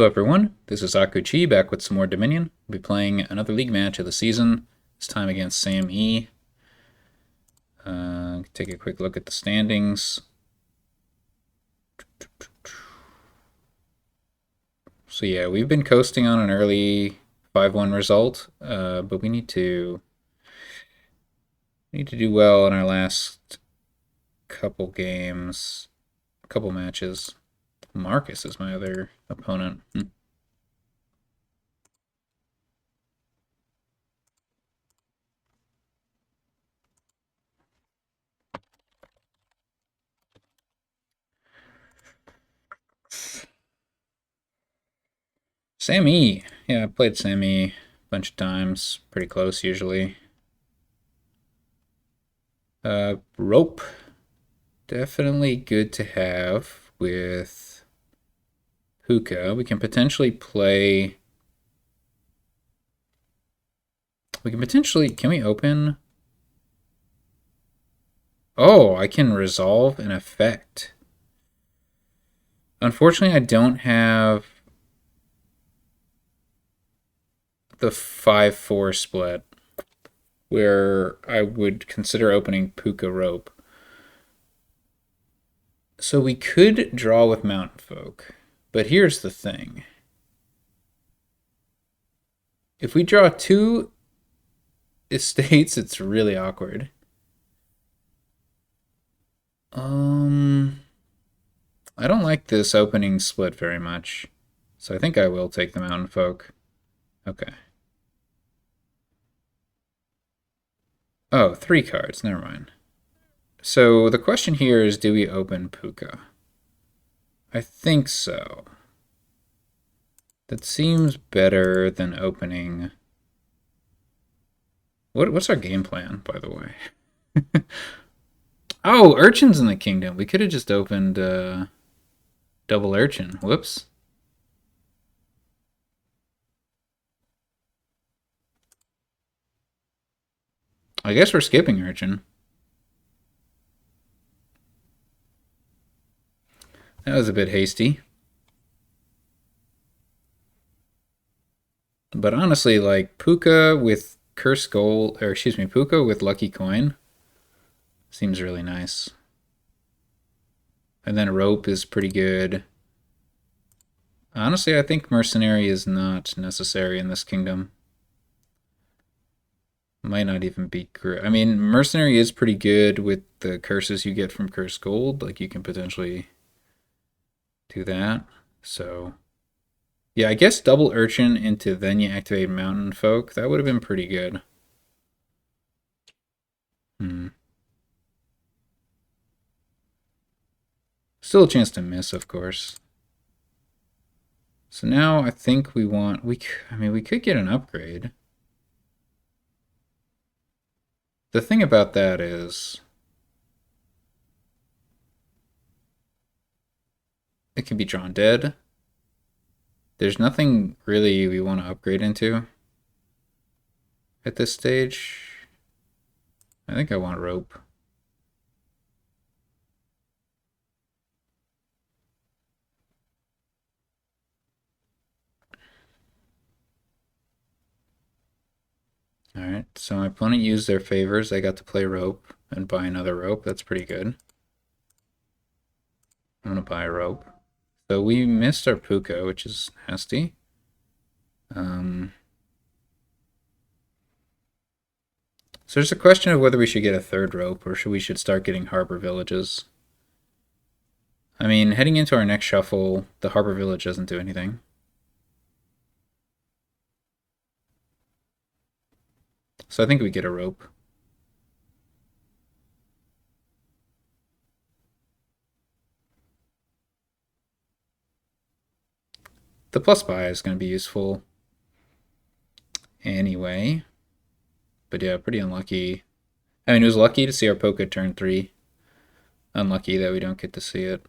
Hello everyone, this is Akuchi back with some more Dominion. We'll be playing another league match of the season, this time against SamE. Take a quick look at the standings. So yeah, we've been coasting on an early 5-1 result, but we need to do well in our last couple games, couple matches. Marcus is my other opponent. SamE. Yeah, I played SamE a bunch of times. Pretty close usually. Rope. Definitely good to have with Pooka. We can potentially play... Can we open... Oh, I can resolve an effect. Unfortunately, I don't have the 5-4 split where I would consider opening Pooka Rope. So we could draw with Mountain Folk, but here's the thing. If we draw 2 estates, it's really awkward. I don't like this opening split very much, so I think I will take the Mountain Folk. Okay. Oh, 3 cards, never mind. So the question here is, do we open Pooka? I think so. That seems better than opening... What's our game plan, by the way? Oh, Urchin's in the Kingdom. We could have just opened double Urchin. Whoops. I guess we're skipping Urchin. That was a bit hasty. But honestly, like, Pooka with Cursed Gold, or excuse me, Pooka with Lucky Coin seems really nice. And then Rope is pretty good. Honestly, I think Mercenary is not necessary in this kingdom. Might not even be great. I mean, Mercenary is pretty good with the curses you get from Cursed Gold. Like, you can potentially do that. So, yeah, I guess double Urchin into then you activate Mountain Folk. That would have been pretty good. Still a chance to miss, of course. So now I think we want... I mean, we could get an upgrade. The thing about that is... it can be drawn dead. There's nothing really we want to upgrade into at this stage. I think I want Rope. Alright, so my opponent used their favors. They got to play Rope and buy another Rope. That's pretty good. I'm going to buy a Rope. So we missed our Pooka, which is nasty. So there's a question of whether we should get a third Rope or we should start getting Harbor Villages. I mean, heading into our next shuffle, the Harbor Village doesn't do anything. So I think we get a Rope. The plus buy is going to be useful anyway. But yeah, pretty unlucky. I mean, it was lucky to see our Pooka turn 3. Unlucky that we don't get to see it.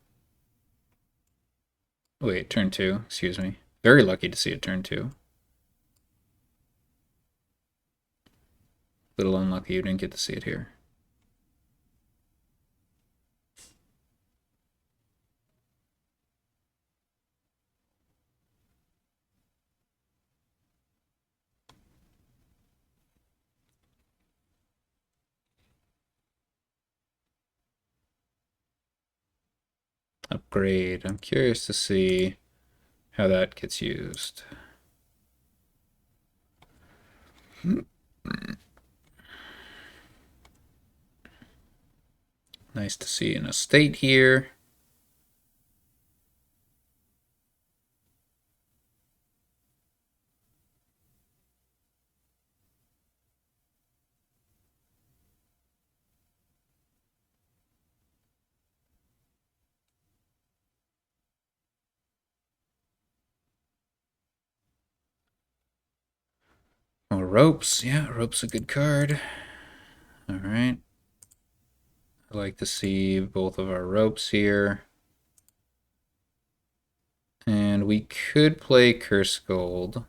Wait, turn 2, excuse me. Very lucky to see it turn 2. Little unlucky you didn't get to see it here. Upgrade. I'm curious to see how that gets used. Nice to see an estate here. More ropes. Yeah, rope's a good card. All right. I like to see both of our ropes here. And we could play Curse Gold.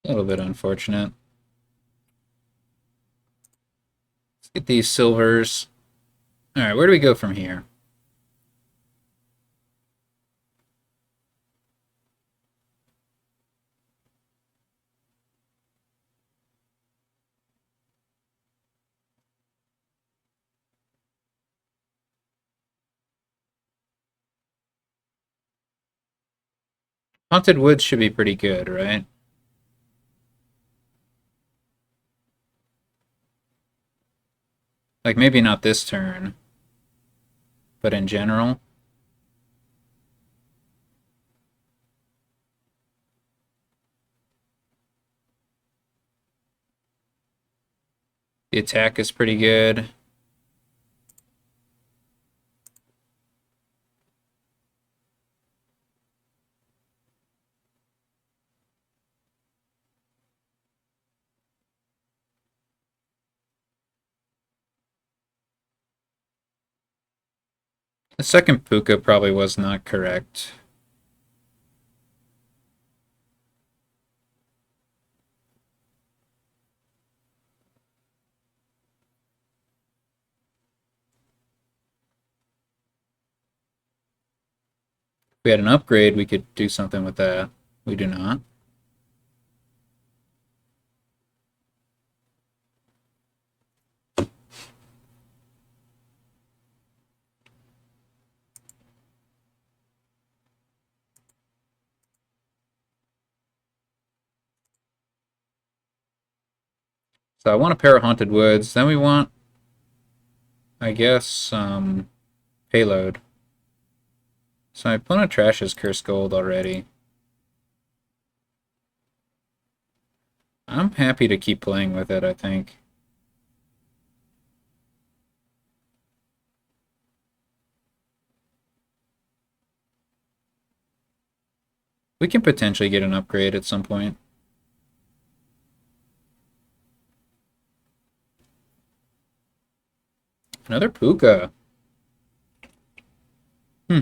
A little bit unfortunate. Let's get these silvers. All right, where do we go from here? Haunted Woods should be pretty good, right? Like, maybe not this turn, but in general. The attack is pretty good. The second Pooka probably was not correct. If we had an upgrade, we could do something with that. We do not. So I want a pair of Haunted Woods. Then we want, I guess, payload. So my opponent trashes Curse Gold already. I'm happy to keep playing with it, I think. We can potentially get an upgrade at some point. Another Pooka. Hmm.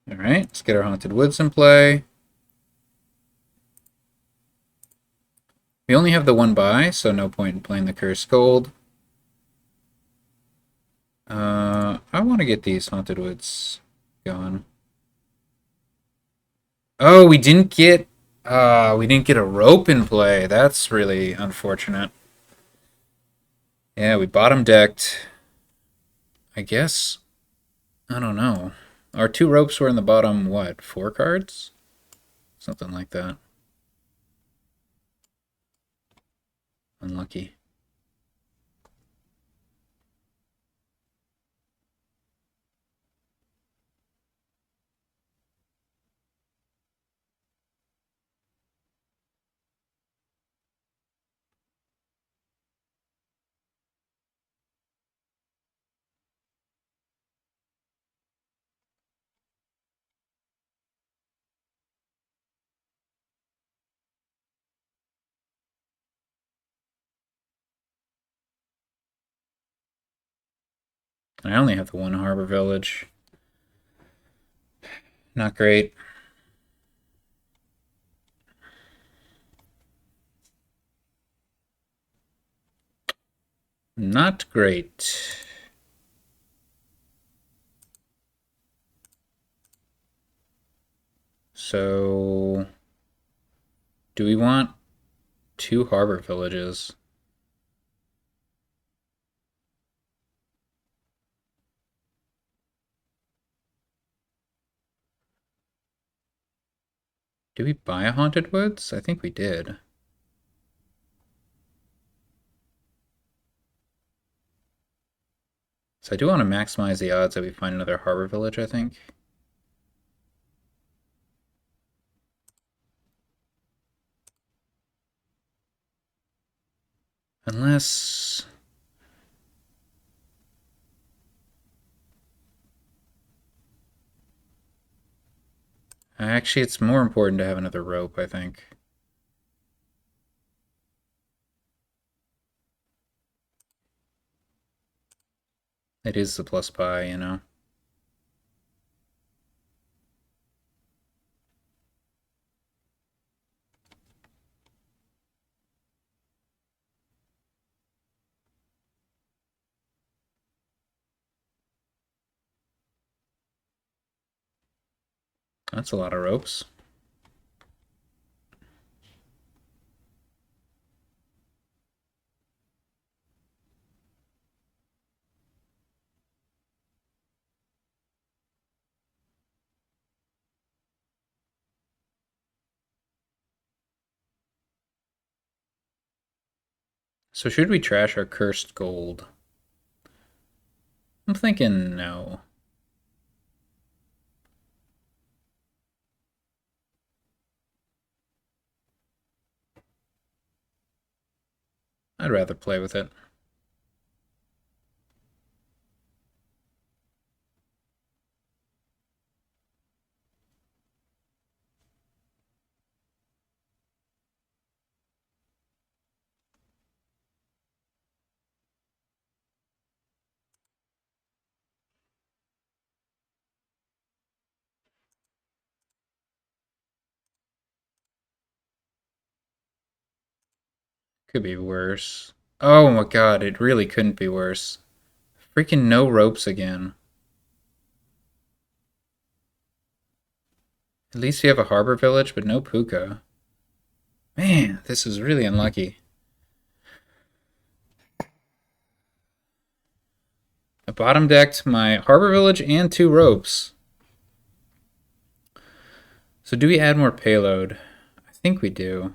Alright, let's get our Haunted Woods in play. We only have the one buy, so no point in playing the Cursed Gold. I want to get these Haunted Woods going. Oh, we didn't get a rope in play. That's really unfortunate. Yeah, we bottom decked. I guess, I don't know. Our two ropes were in the bottom, what, 4 cards? Something like that. Unlucky. I only have the one harbor village. Not great. Not great. So, do we want two harbor villages? Did we buy a Haunted Woods? I think we did. So I do want to maximize the odds that we find another harbor village, I think. Unless... Actually, it's more important to have another rope, I think. It is the plus pi, you know. That's a lot of ropes. So should we trash our cursed gold? I'm thinking no. I'd rather play with it. Could be worse. Oh my god, it really couldn't be worse. Freaking no ropes again. At least we have a harbor village, but no Pooka. Man, this is really unlucky. I bottom decked my harbor village and two ropes. So do we add more payload? I think we do.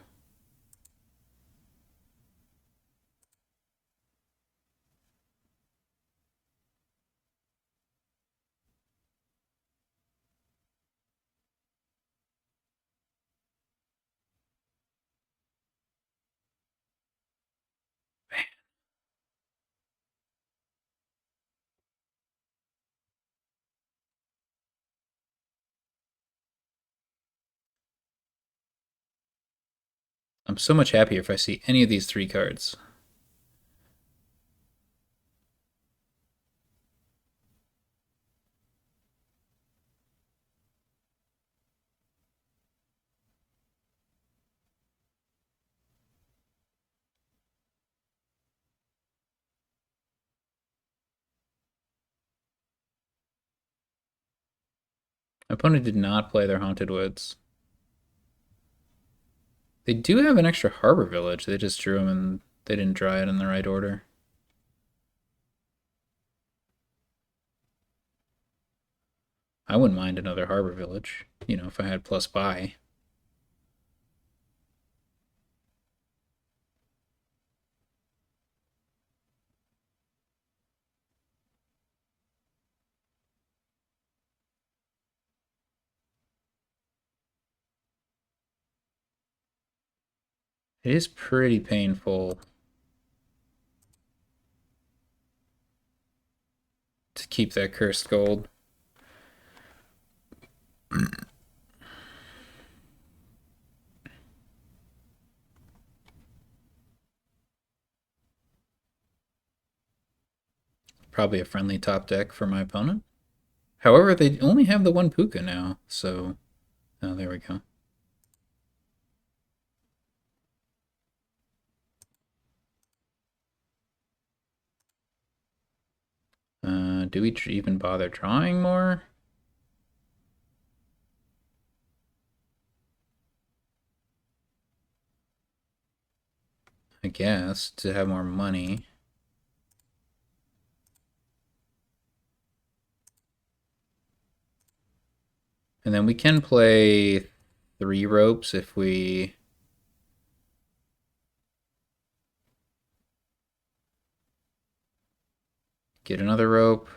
I'm so much happier if I see any of these three cards. My opponent did not play their Haunted Woods. They do have an extra harbor village. They just drew them and they didn't draw it in the right order. I wouldn't mind another harbor village, you know, if I had plus buy. It is pretty painful to keep that cursed gold. Probably a friendly top deck for my opponent. However, they only have the one Pooka now, so... Oh, there we go. Do we even bother drawing more? I guess, to have more money. And then we can play 3 ropes if we... get another rope.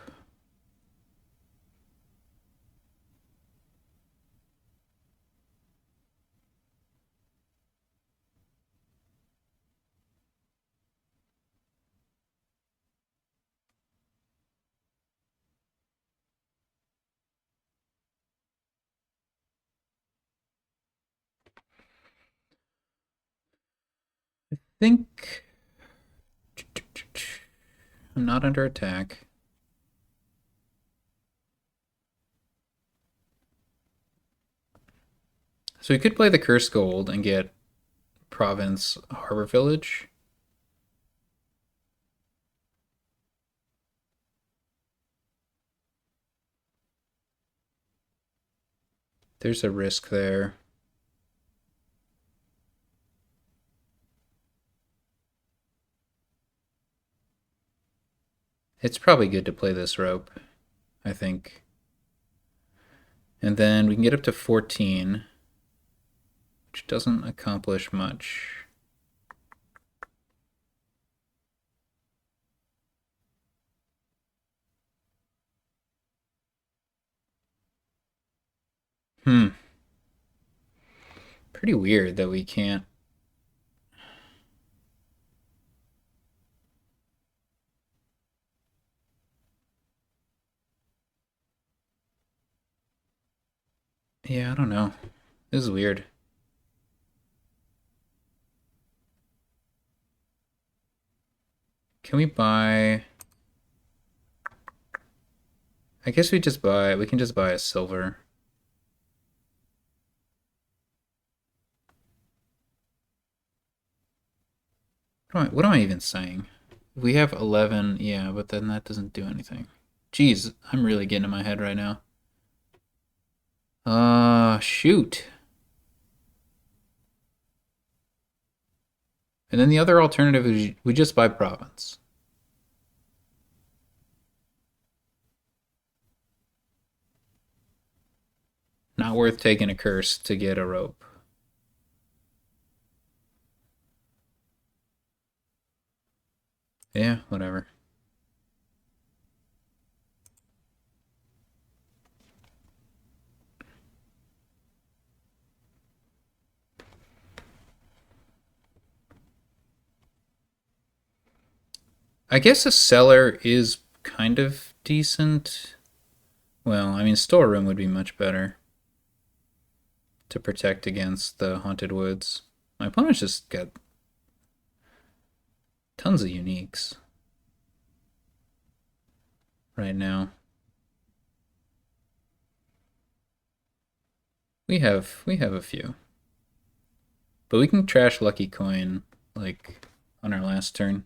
I think... I'm not under attack. So we could play the Cursed Gold and get Province Harbor Village. There's a risk there. It's probably good to play this rope, I think. And then we can get up to 14, which doesn't accomplish much. Pretty weird that we can't... Yeah, I don't know. This is weird. Can we buy... I guess we can just buy a silver. What am I even saying? We have 11, yeah, but then that doesn't do anything. Jeez, I'm really getting in my head right now. Shoot. And then the other alternative is we just buy province. Not worth taking a curse to get a rope. Yeah, whatever. I guess a cellar is kind of decent. Well, I mean, storeroom would be much better to protect against the haunted woods. My opponent's just got tons of uniques right now. We have a few. But we can trash Lucky Coin like on our last turn.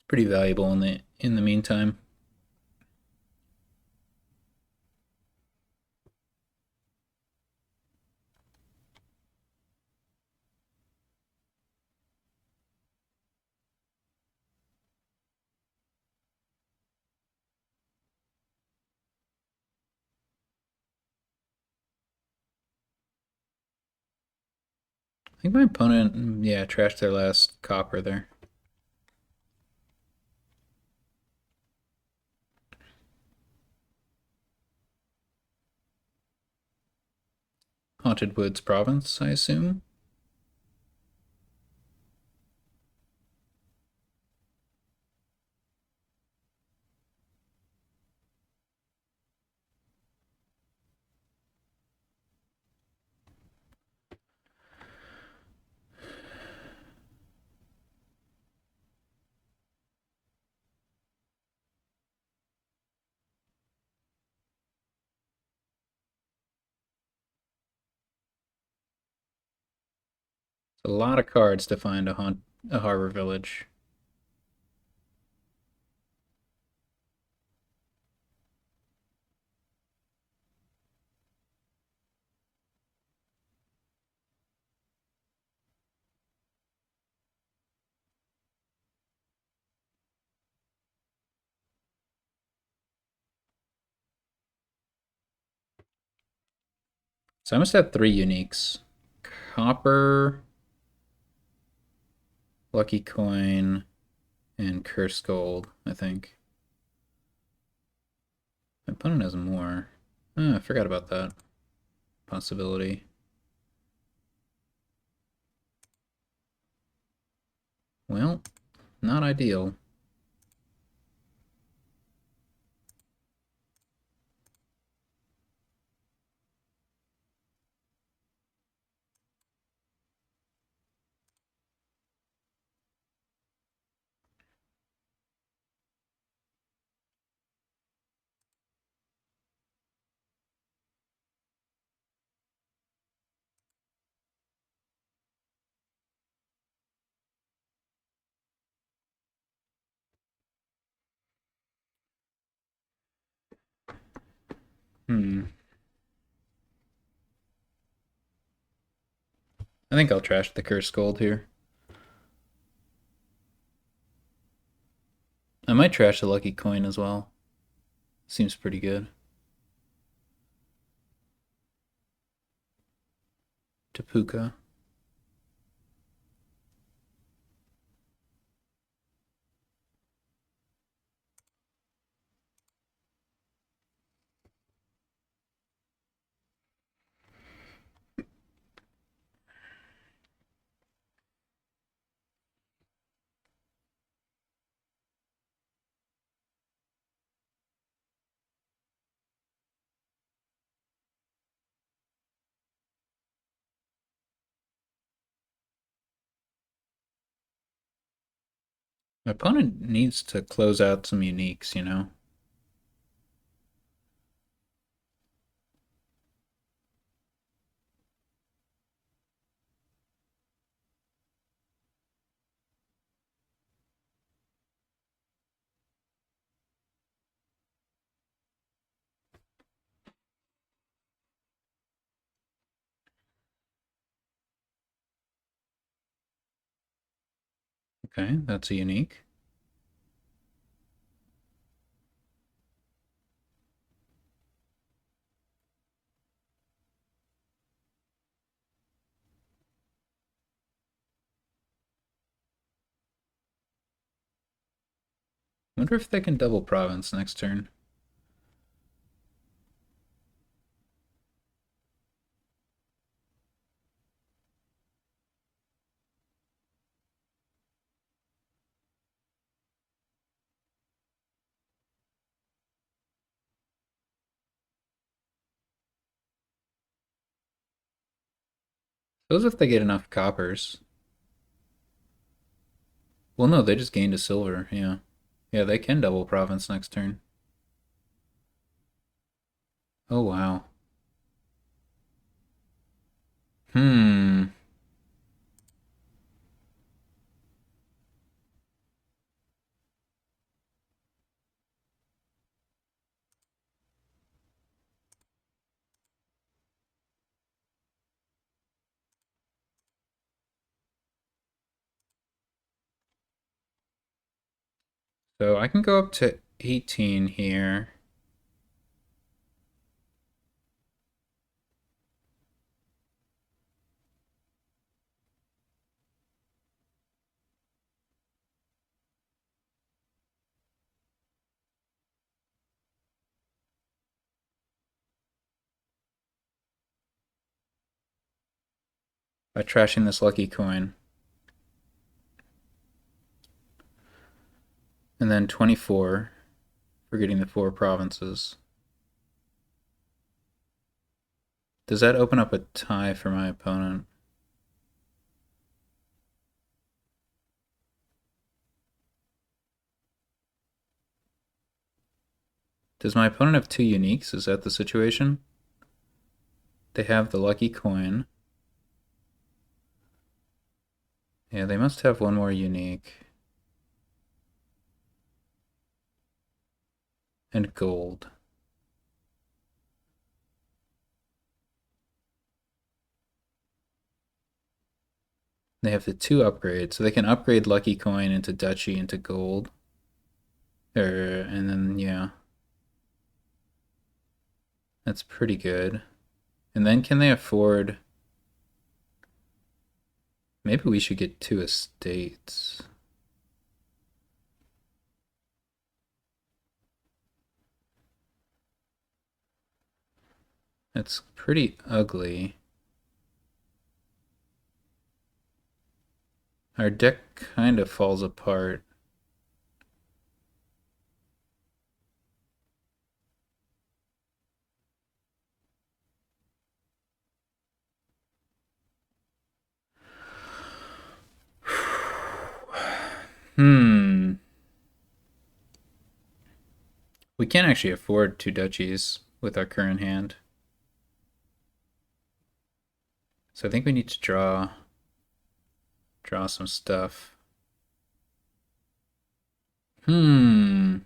Pretty valuable in the meantime. I think my opponent, yeah, trashed their last copper there. Haunted Woods Province, I assume. A lot of cards to find a harbor village. So I must have three uniques. Copper, Lucky Coin, and Cursed Gold, I think. My opponent has more. Oh, I forgot about that possibility. Well, not ideal. Hmm. I think I'll trash the Cursed Gold here. I might trash the Lucky Coin as well. Seems pretty good. To Pooka. My opponent needs to close out some uniques, you know? Okay, that's a unique. Wonder if they can double province next turn. Suppose if they get enough coppers. Well, no, they just gained a silver, yeah. Yeah, they can double province next turn. Oh, wow. Hmm. So I can go up to 18 here. By trashing this lucky coin. And then 24 for getting the 4 provinces. Does that open up a tie for my opponent? Does my opponent have 2 uniques? Is that the situation? They have the lucky coin. Yeah, they must have one more unique. And gold. They have the two upgrades, so they can upgrade Lucky Coin into Duchy into gold. And then, yeah. That's pretty good. And then can they afford... Maybe we should get two estates. That's pretty ugly. Our deck kind of falls apart. Hmm. We can't actually afford two duchies with our current hand. So I think we need to draw some stuff. Hmm.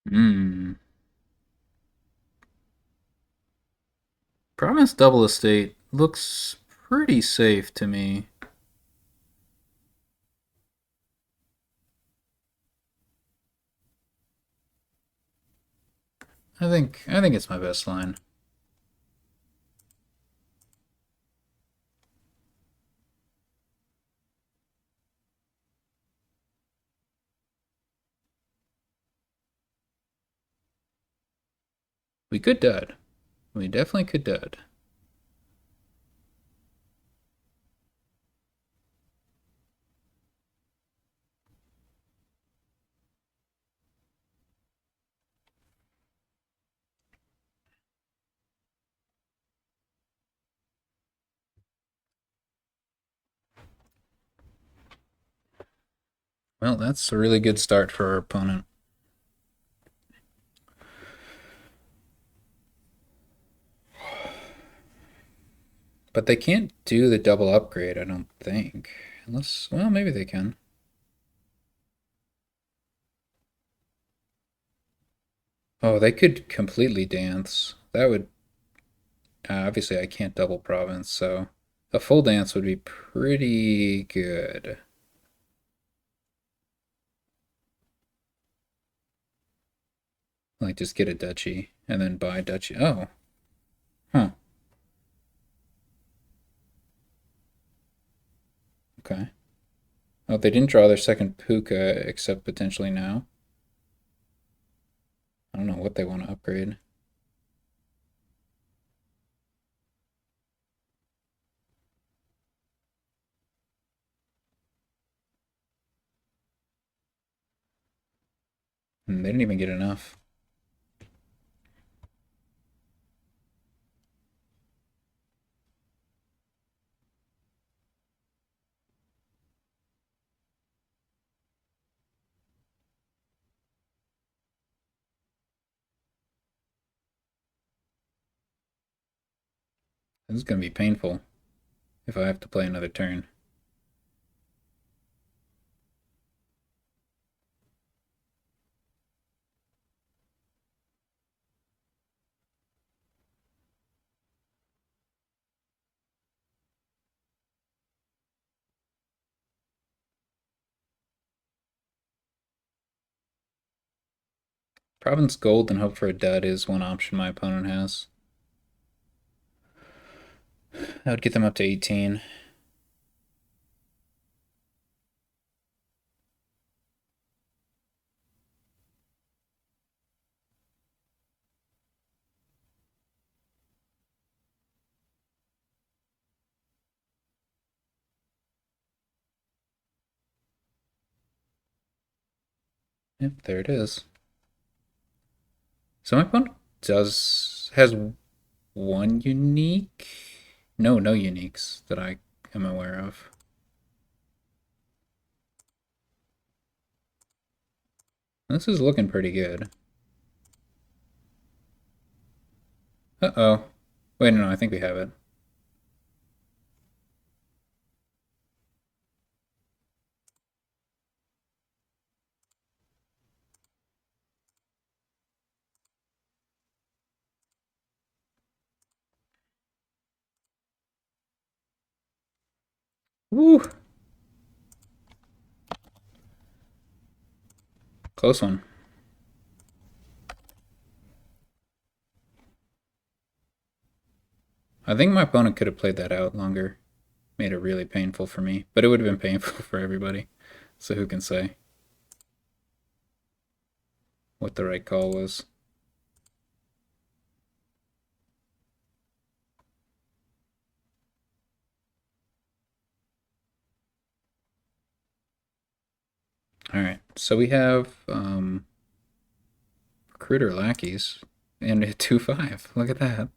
Hmm. Province double estate looks pretty safe to me. I think it's my best line. We could dud. We definitely could dud. Well, that's a really good start for our opponent. But they can't do the double upgrade, I don't think. Unless, well, maybe they can. Oh, they could completely dance. That would... obviously, I can't double province, so... A full dance would be pretty good. Like, just get a duchy, and then buy duchy. Oh. Huh. Okay. Oh, they didn't draw their second Pooka, except potentially now. I don't know what they want to upgrade. They didn't even get enough. This is going to be painful if I have to play another turn. Province Gold and hope for a dud is one option my opponent has. That would get them up to 18. Yep, there it is. So my opponent has one unique. No, no uniques that I am aware of. This is looking pretty good. Uh-oh. Wait, no, I think we have it. Woo! Close one. I think my opponent could have played that out longer. Made it really painful for me, but it would have been painful for everybody. So who can say what the right call was? All right, so we have recruiter lackeys and a 2/5. Look at that.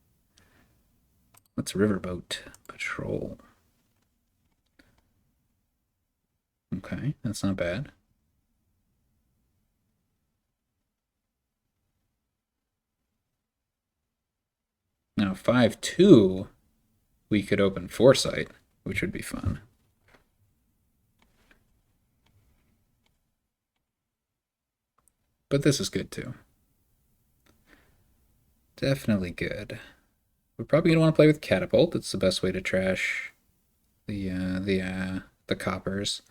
Let's riverboat patrol. Okay, that's not bad. Now 5/2, we could open foresight, which would be fun. But this is good too. Definitely good. We're probably gonna want to play with catapult. It's the best way to trash the coppers.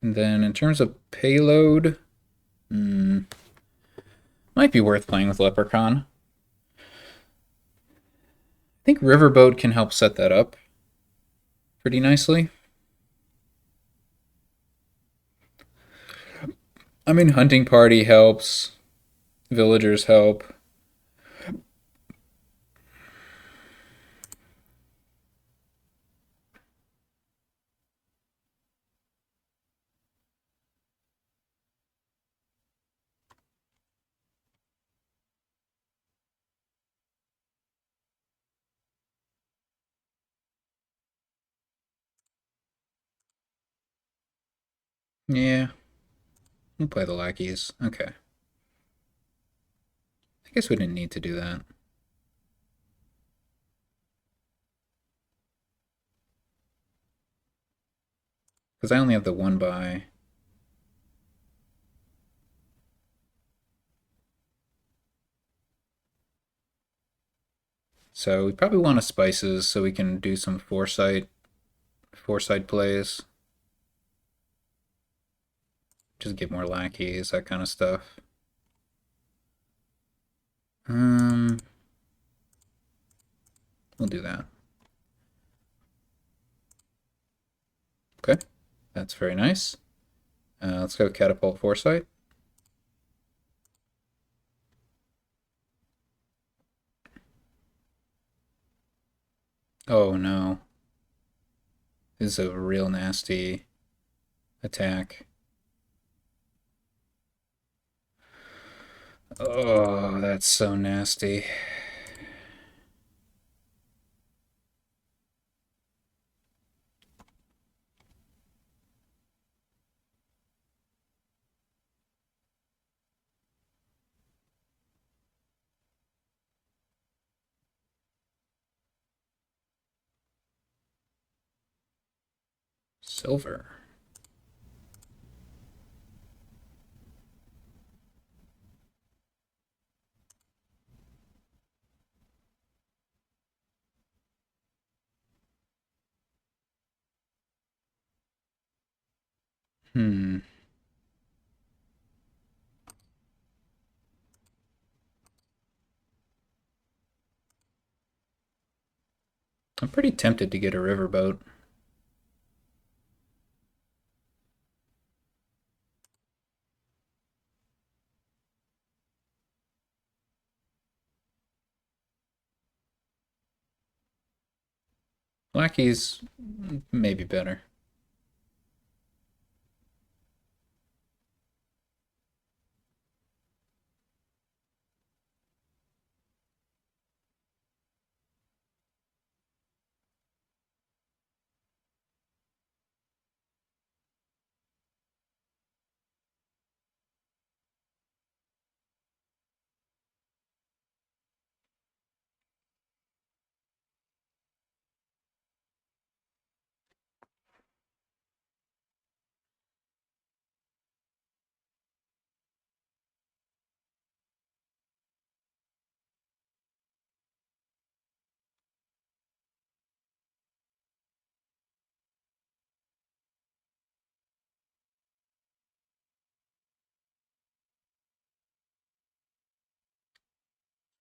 And then in terms of payload, might be worth playing with Leprechaun. I think Riverboat can help set that up pretty nicely. I mean, Hunting Party helps. Villagers help. Yeah, we'll play the lackeys. Okay. I guess we didn't need to do that. Because I only have the one buy. So we probably want a spices so we can do some foresight plays. Just get more lackeys, that kind of stuff. We'll do that. Okay, that's very nice. Let's go catapult foresight. Oh no. This is a real nasty attack. Oh, that's so nasty. Silver. Hmm. I'm pretty tempted to get a riverboat. Lackey's maybe better.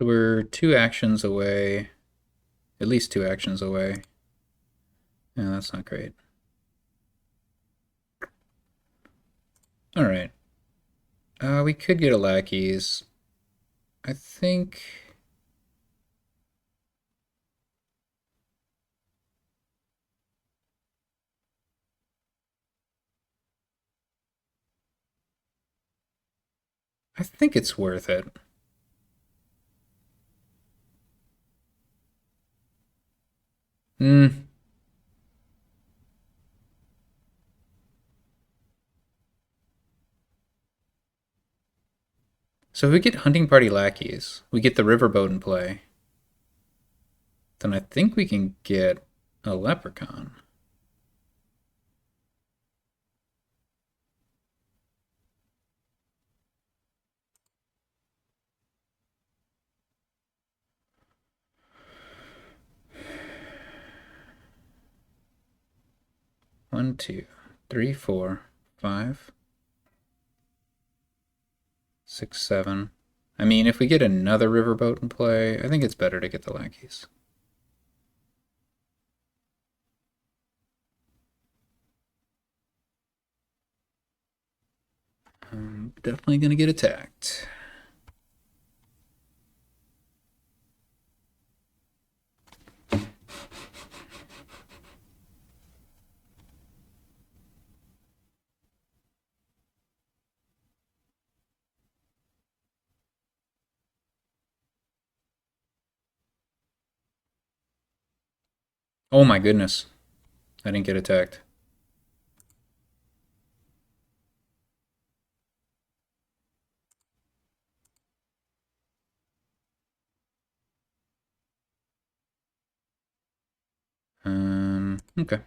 So we're 2 actions away, at least 2 actions away. Yeah, that's not great. All right. We could get a lackeys. I think. I think it's worth it. Hmm. So if we get hunting party lackeys, we get the riverboat in play, then I think we can get a leprechaun. One, two, three, four, five, 6, 7. I mean, if we get another riverboat in play, I think it's better to get the lackeys. I'm definitely going to get attacked. Oh my goodness. I didn't get attacked. Okay.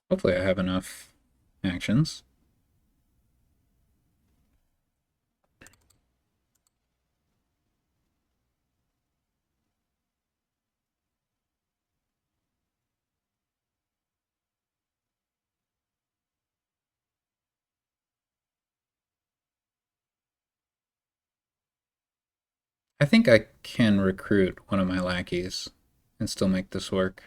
Hopefully I have enough actions. I think I can recruit one of my lackeys and still make this work.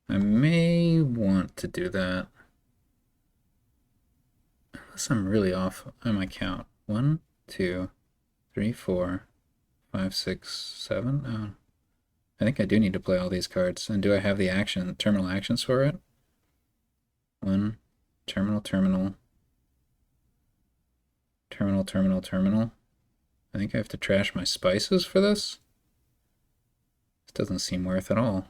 I may want to do that. Unless I'm really off on my count. 1, 2, 3, 4, 5, 6, 7. Oh, I think I do need to play all these cards. And do I have the terminal actions for it? 1, terminal, terminal, terminal, terminal, terminal. I think I have to trash my spices for this. This doesn't seem worth it all.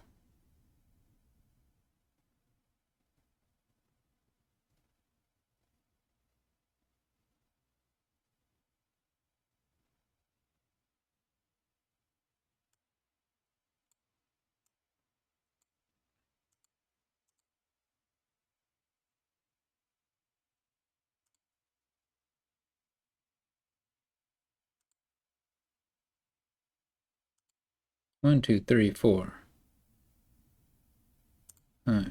One, two, three, four. I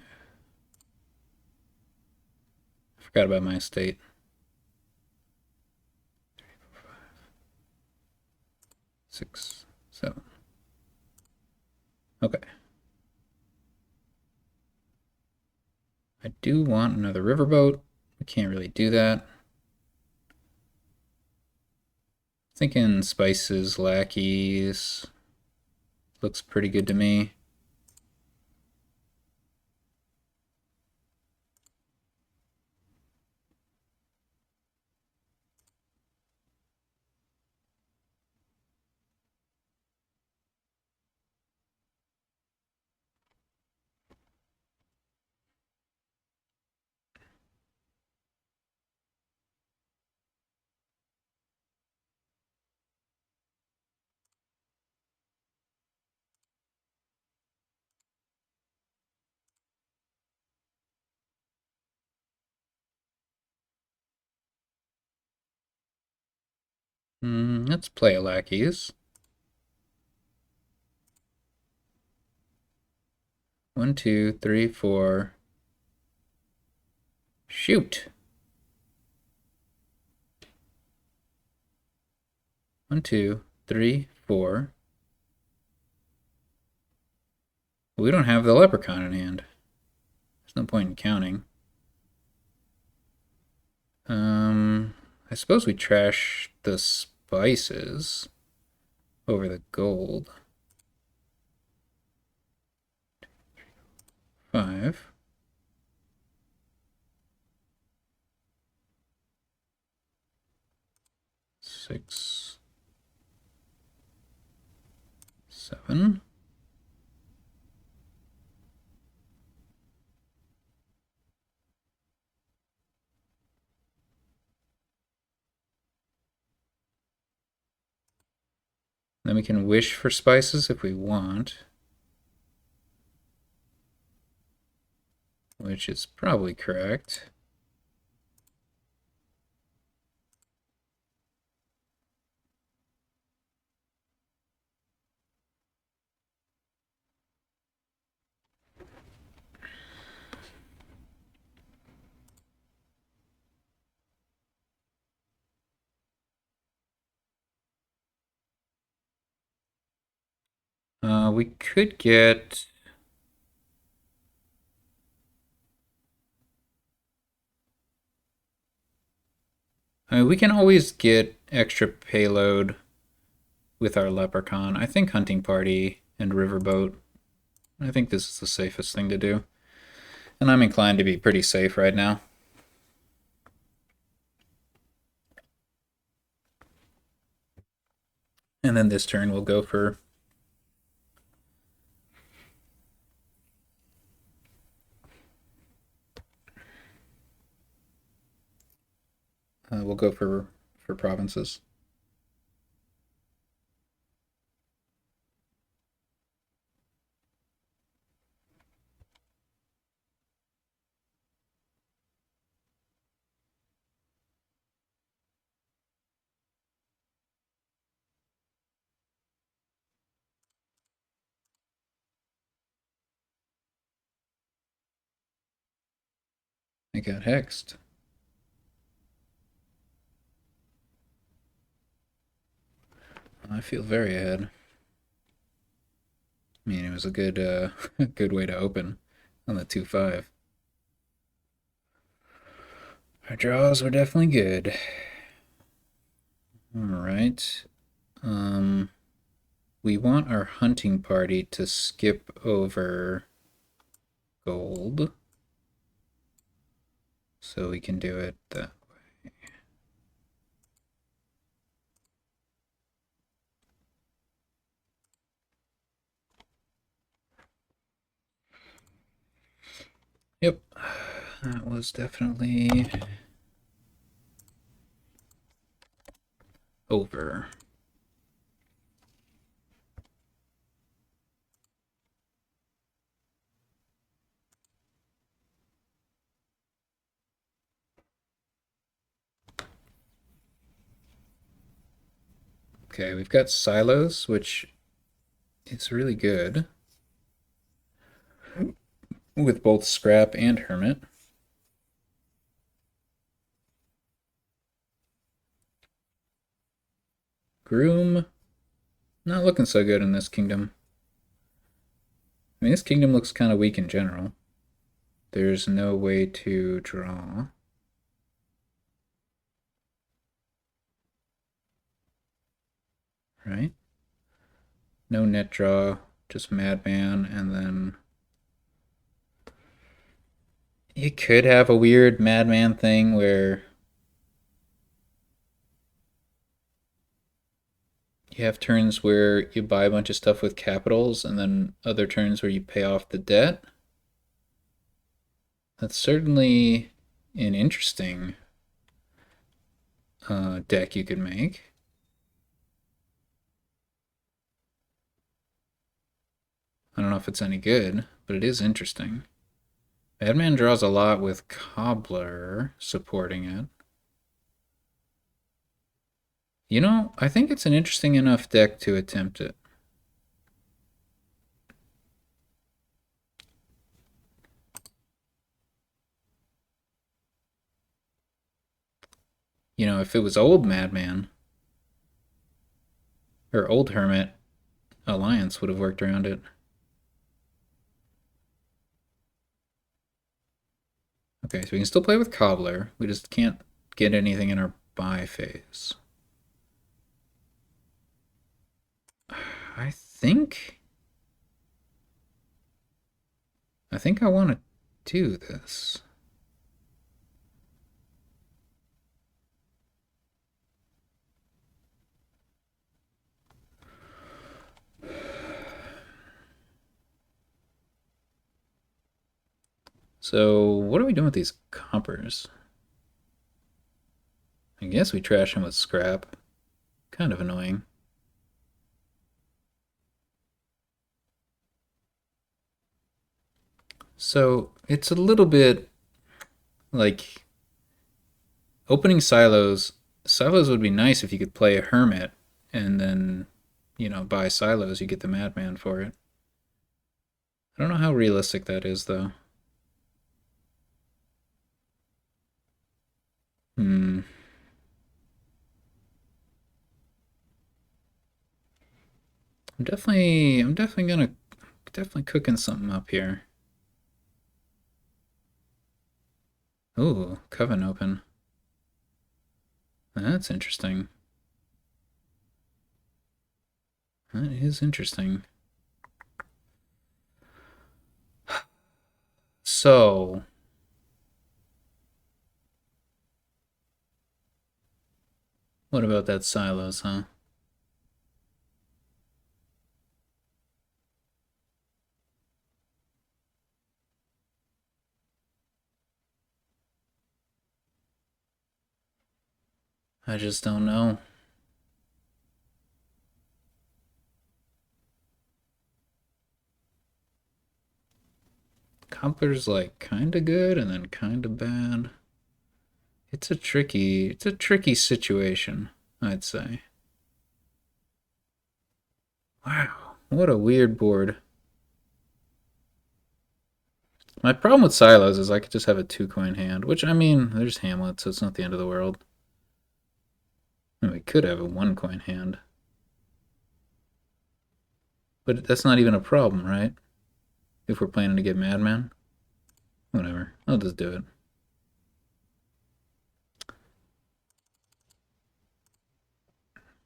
forgot about my estate. 6, 7. Okay. I do want another riverboat. We can't really do that. Thinking spices, lackeys. Looks pretty good to me. Let's play a lackeys. 1, 2, 3, 4. Shoot! 1, 2, 3, 4. We don't have the leprechaun in hand. There's no point in counting. I suppose we trash the spices over the gold. 5. 6. 7. Then we can wish for spices if we want, which is probably correct. We could get... I mean, we can always get extra payload with our leprechaun. I think hunting party and riverboat. I think this is the safest thing to do. And I'm inclined to be pretty safe right now. And then this turn we'll go for... we'll go for provinces. I got hexed. I feel very ahead. I mean, it was a good good way to open on the 2-5. Our draws were definitely good. Alright. We want our hunting party to skip over gold. So we can do it that way. Yep, that was definitely over. Okay, we've got silos, which is really good with both scrap and hermit. Groom, not looking so good in this kingdom. I mean, this kingdom looks kind of weak in general. There's no way to draw. Right? No net draw, just Madman, and then you could have a weird Madman thing where you have turns where you buy a bunch of stuff with capitals, and then other turns where you pay off the debt. That's certainly an interesting deck you could make. I don't know if it's any good, but it is interesting. Madman draws a lot with Cobbler supporting it. You know, I think it's an interesting enough deck to attempt it. You know, if it was old Madman or old Hermit, Alliance would have worked around it. Okay, so we can still play with Cobbler. We just can't get anything in our buy phase. I think I want to do this. So, what are we doing with these coppers? I guess we trash them with scrap. Kind of annoying. So, it's a little bit like opening silos. Silos would be nice if you could play a hermit and then, you know, buy silos, you get the Madman for it. I don't know how realistic that is, though. Hmm. I'm definitely cooking something up here. Ooh, Coven open. That's interesting. That is interesting. So, what about that silos, huh? I just don't know. Cobbler's like kinda good and then kinda bad. It's a tricky situation, I'd say. Wow, what a weird board. My problem with silos is I could just have a 2-coin hand, which I mean, there's Hamlet, so it's not the end of the world. And we could have a 1-coin hand. But that's not even a problem, right? If we're planning to get Madman. Whatever, I'll just do it.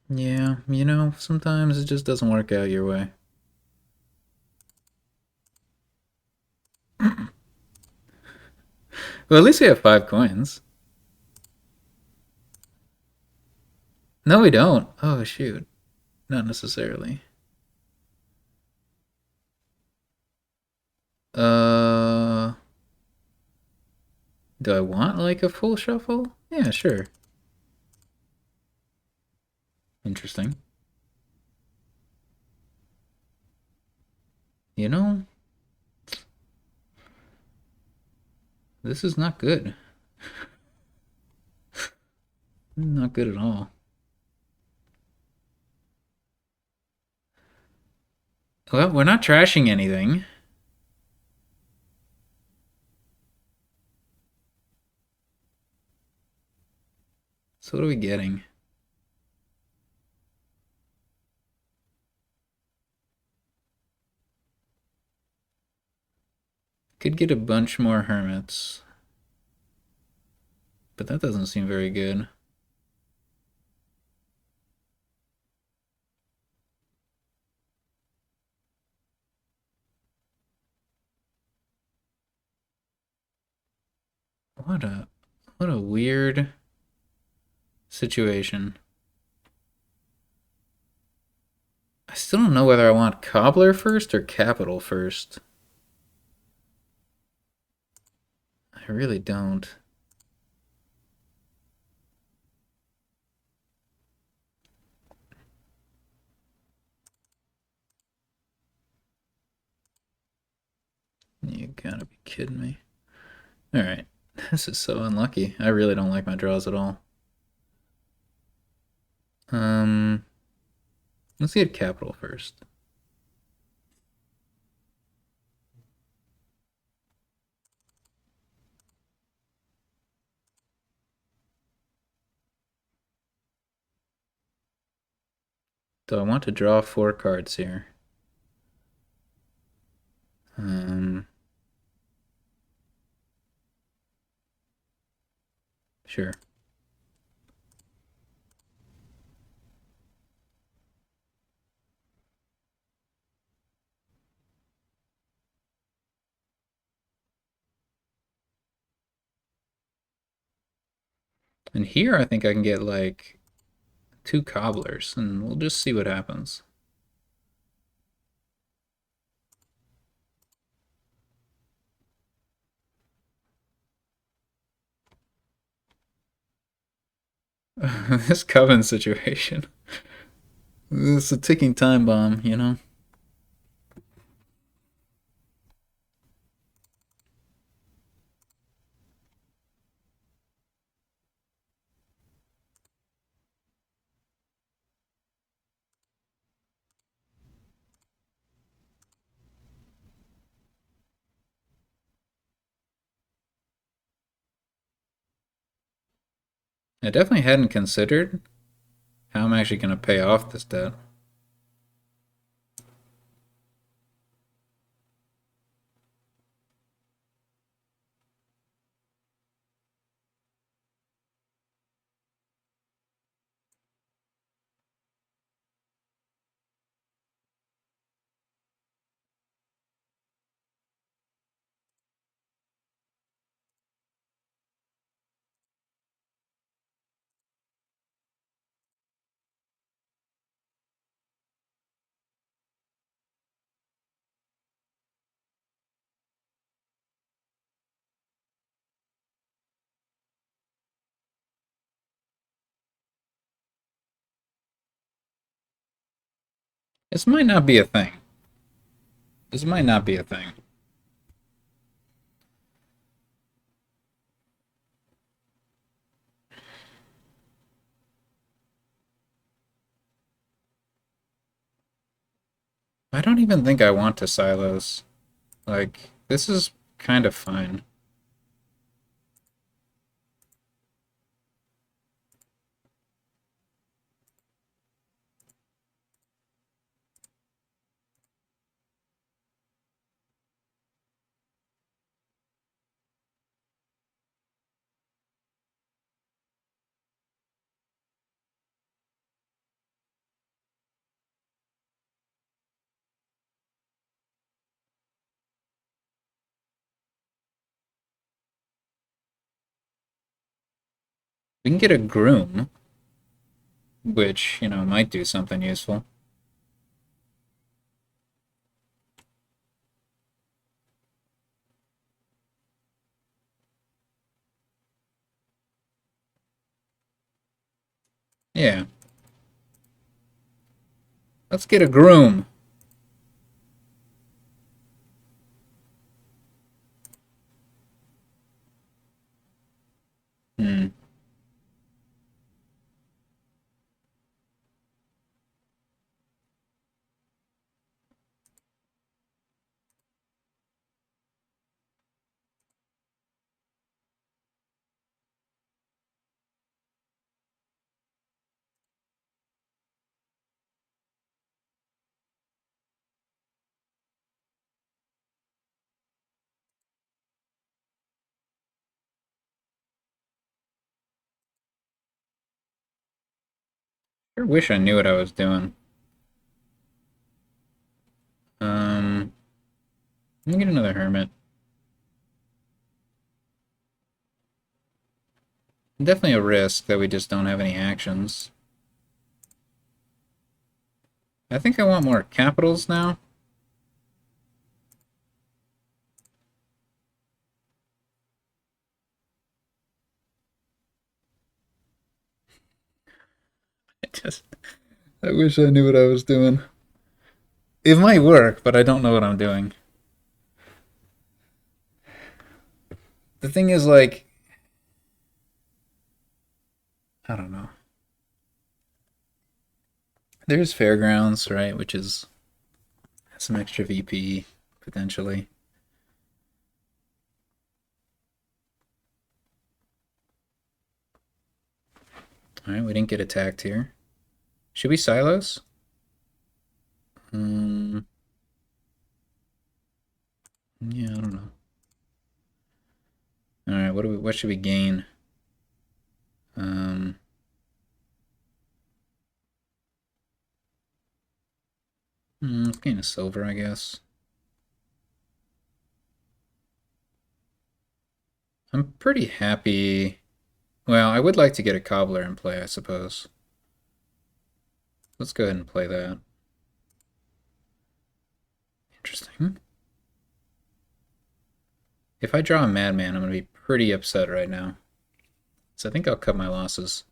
Yeah, you know, sometimes it just doesn't work out your way. Well, at least we have 5 coins. No, we don't. Oh, shoot. Not necessarily. Uh, do I want like a full shuffle? Yeah, sure. Interesting. You know, this is not good. Not good at all. Well, we're not trashing anything. So what are we getting? Could get a bunch more hermits. But that doesn't seem very good. What a weird situation. I still don't know whether I want Cobbler first or Capital first. I really don't. You gotta be kidding me. Alright. This is so unlucky. I really don't like my draws at all. Um, let's get capital first. Do I want to draw 4 cards here? Um, sure. And here I think I can get like 2 cobblers, and we'll just see what happens. This coven situation. It's a ticking time bomb, you know? I definitely hadn't considered how I'm actually going to pay off this debt. This might not be a thing. This might not be a thing. I don't even think I want to silos. Like, this is kind of fine. We can get a groom, which, you know, might do something useful. Yeah. Let's get a groom. Hmm. Sure wish I knew what I was doing. Let me get another hermit. Definitely a risk that we just don't have any actions. I think I want more capitals now. I wish I knew what I was doing. It might work, but I don't know what I'm doing. The thing is, like, I don't know. There's Fairgrounds, right, which is some extra VP potentially. All right, we didn't get attacked here. Should we silos? Um, yeah, I don't know. All right, what should we gain? Um, let's gain a silver, I guess. I'm pretty happy. Well, I would like to get a cobbler in play, I suppose. Let's go ahead and play that. Interesting. If I draw a Madman, I'm going to be pretty upset right now. So I think I'll cut my losses.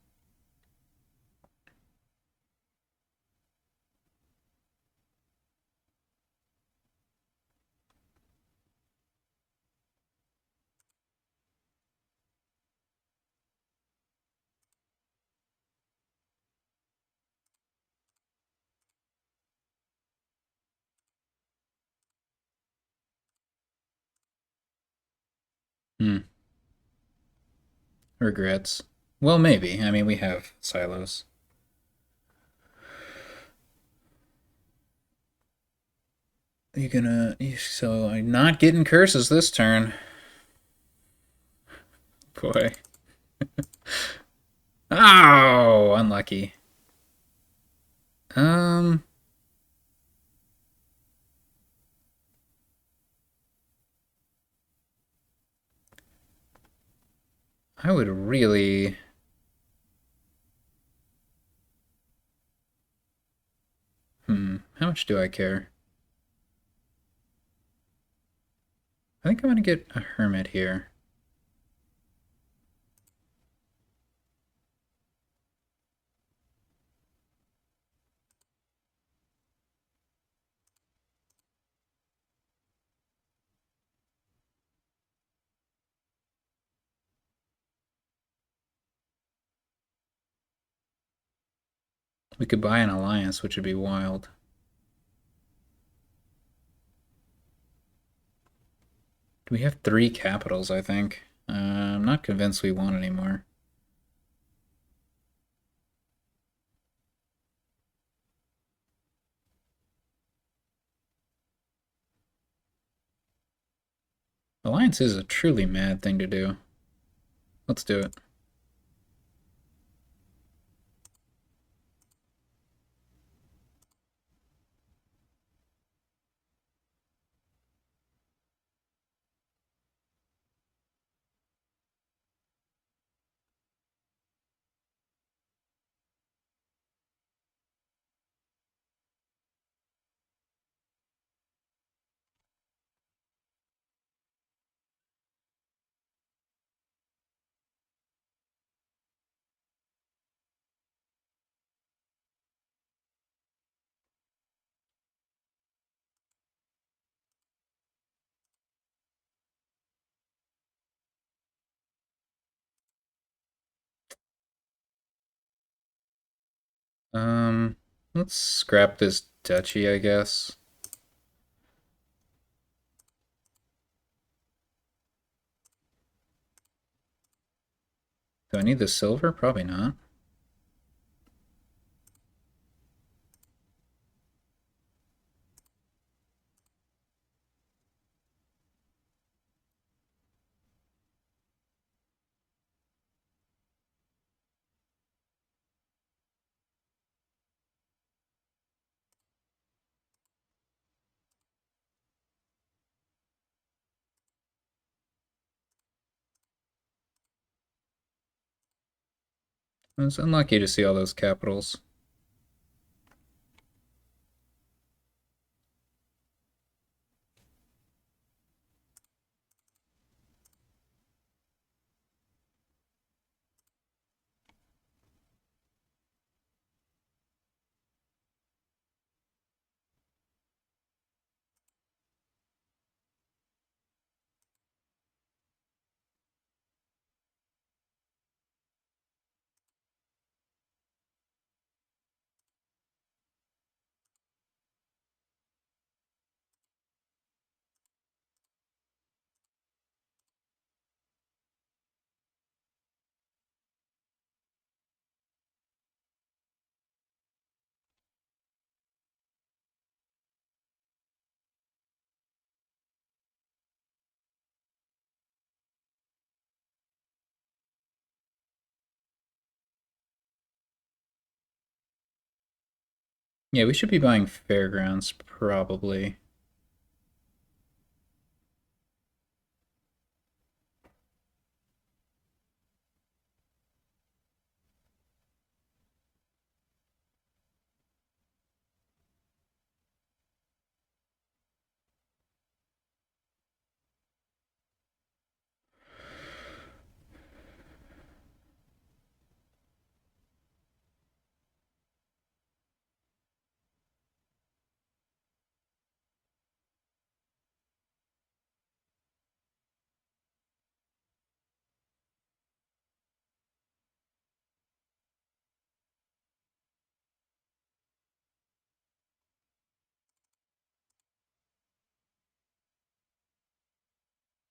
Hmm. Regrets. Well, maybe. I mean, we have silos. You gonna... So I'm not getting curses this turn. Boy. Oh, unlucky. Um, I would really... How much do I care? I think I'm gonna get a hermit here. We could buy an alliance, which would be wild. We have 3 capitals, I think. I'm not convinced we want anymore. Alliance is a truly mad thing to do. Let's do it. Um, let's scrap this duchy, I guess. Do I need the silver? Probably not. It's unlucky to see all those capitals. Yeah, we should be buying Fairgrounds, probably.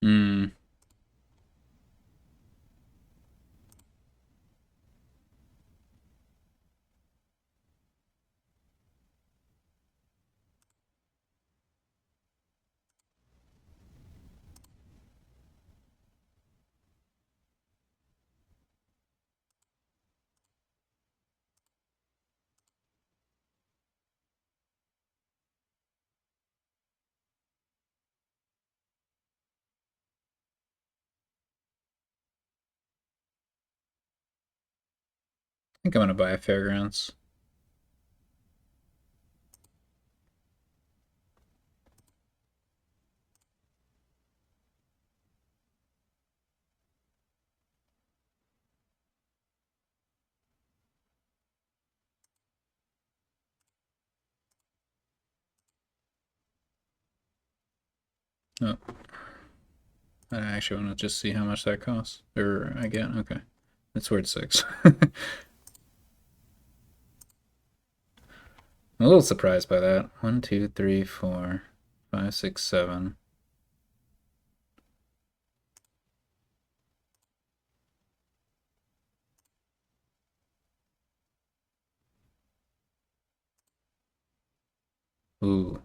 Hmm. I think I'm gonna buy a Fairgrounds. Oh, I actually want to just see how much that costs. Or I get, okay. That's worth 6. I'm a little surprised by that. 1, 2, 3, 4, 5, 6, 7. Ooh,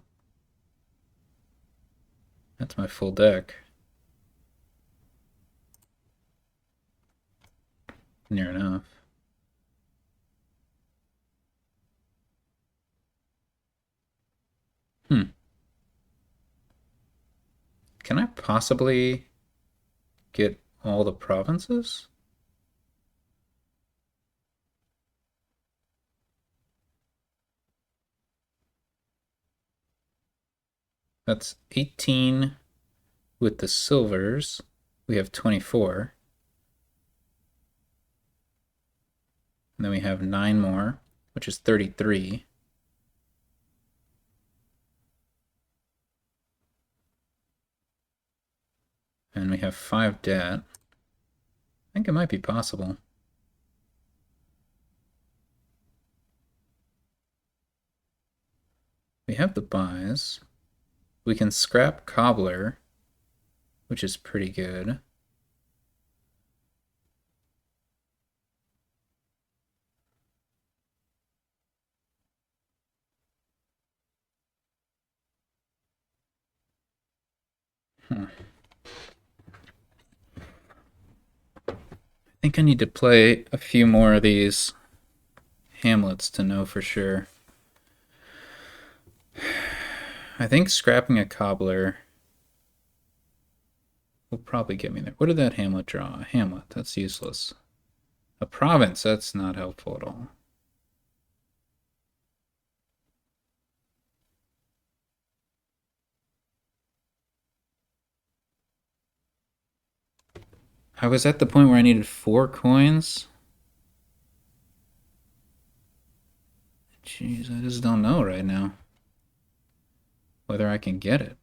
that's my full deck. Near enough. Hmm. Can I possibly get all the provinces? That's 18 with the silvers. We have 24. And then we have 9 more, which is 33. And we have 5 debt. I think it might be possible. We have the buys. We can scrap Cobbler, which is pretty good. Huh. I think I need to play a few more of these hamlets to know for sure. I think scrapping a Cobbler will probably get me there. What did that hamlet draw? A hamlet. That's useless. A province. That's not helpful at all. I was at the point where I needed 4 coins. Jeez, I just don't know right now whether I can get it.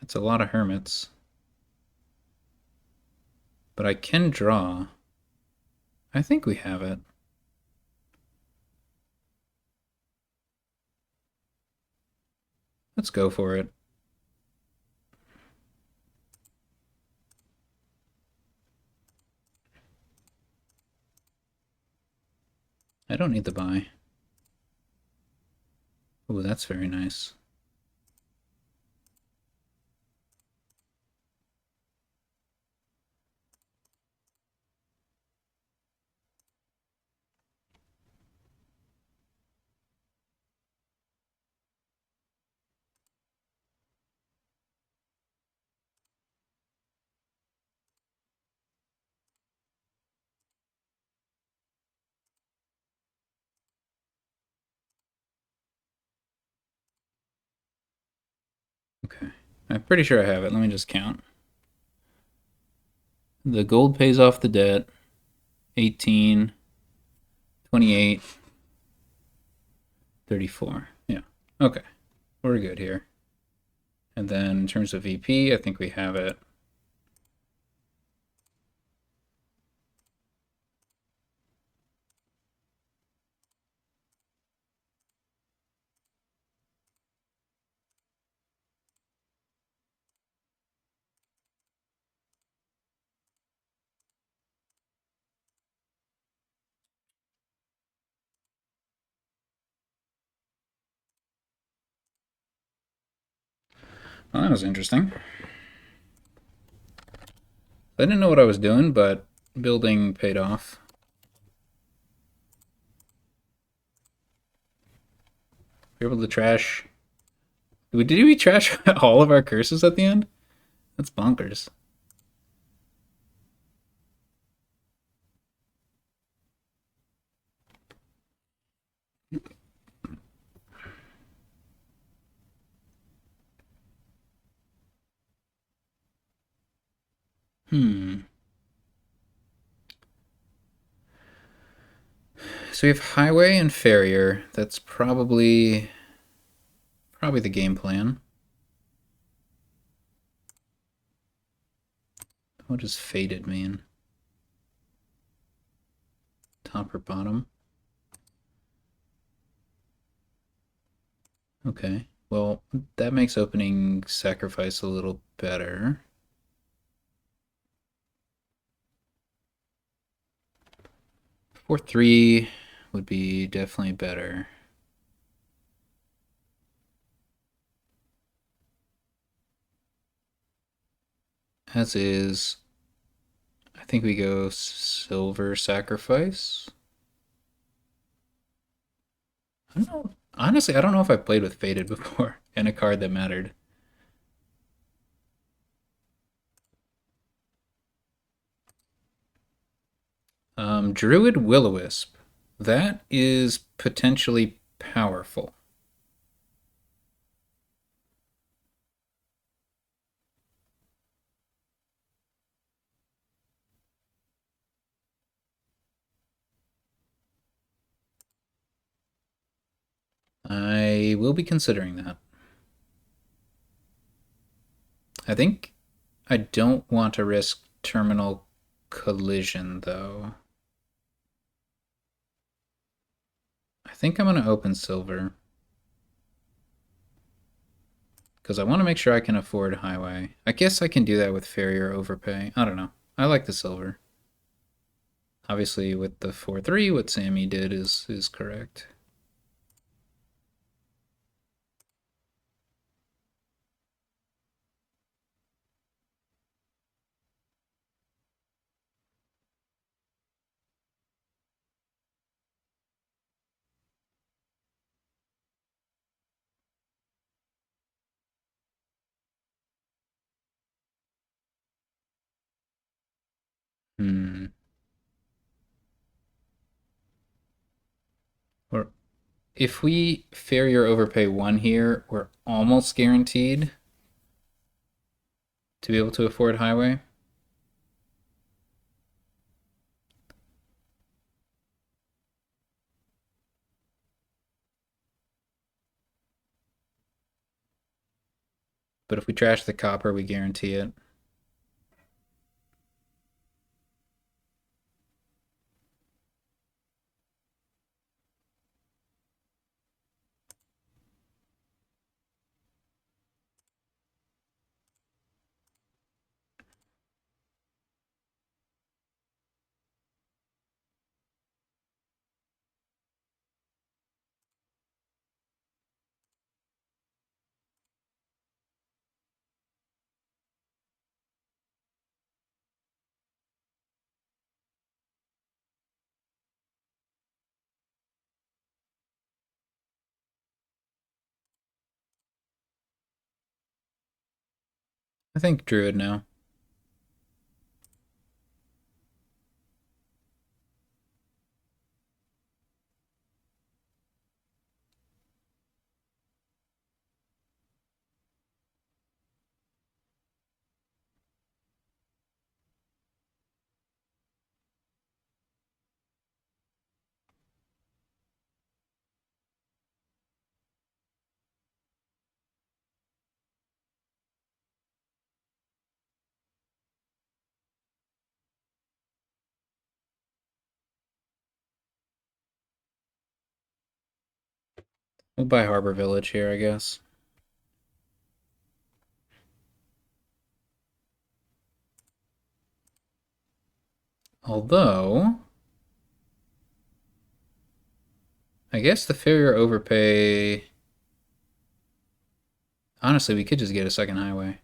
That's a lot of hermits. But I can draw. I think we have it. Let's go for it. I don't need the buy. Oh, that's very nice. Okay. I'm pretty sure I have it. Let me just count. The gold pays off the debt. 18, 28, 34. Yeah. Okay. We're good here. And then in terms of VP, I think we have it. Well, that was interesting. I didn't know what I was doing, but building paid off. We were able to trash. Did we trash all of our curses at the end? That's bonkers. Hmm. So we have Highway and Farrier. That's probably the game plan. What does Faded mean? Top or bottom? Okay. Well, that makes opening Sacrifice a little better. 4-3 would be definitely better. As is, I think we go Silver Sacrifice. I don't know. Honestly, I don't know if I've played with Faded before and a card that mattered. Druid Will-O-Wisp. That is potentially powerful. I will be considering that. I think I don't want to risk Terminal Collision, though. I think I'm going to open Silver. Because I want to make sure I can afford Highway. I guess I can do that with Farrier Overpay. I don't know. I like the Silver. Obviously, with the 4-3, what SamE did is correct. Hmm. Or if we Farrier Overpay 1 here, we're almost guaranteed to be able to afford Highway. But if we trash the copper, we guarantee it. I think Druid now. We'll buy Harbor Village here, I guess. Although, I guess the Farrier overpay. Honestly, we could just get a second highway.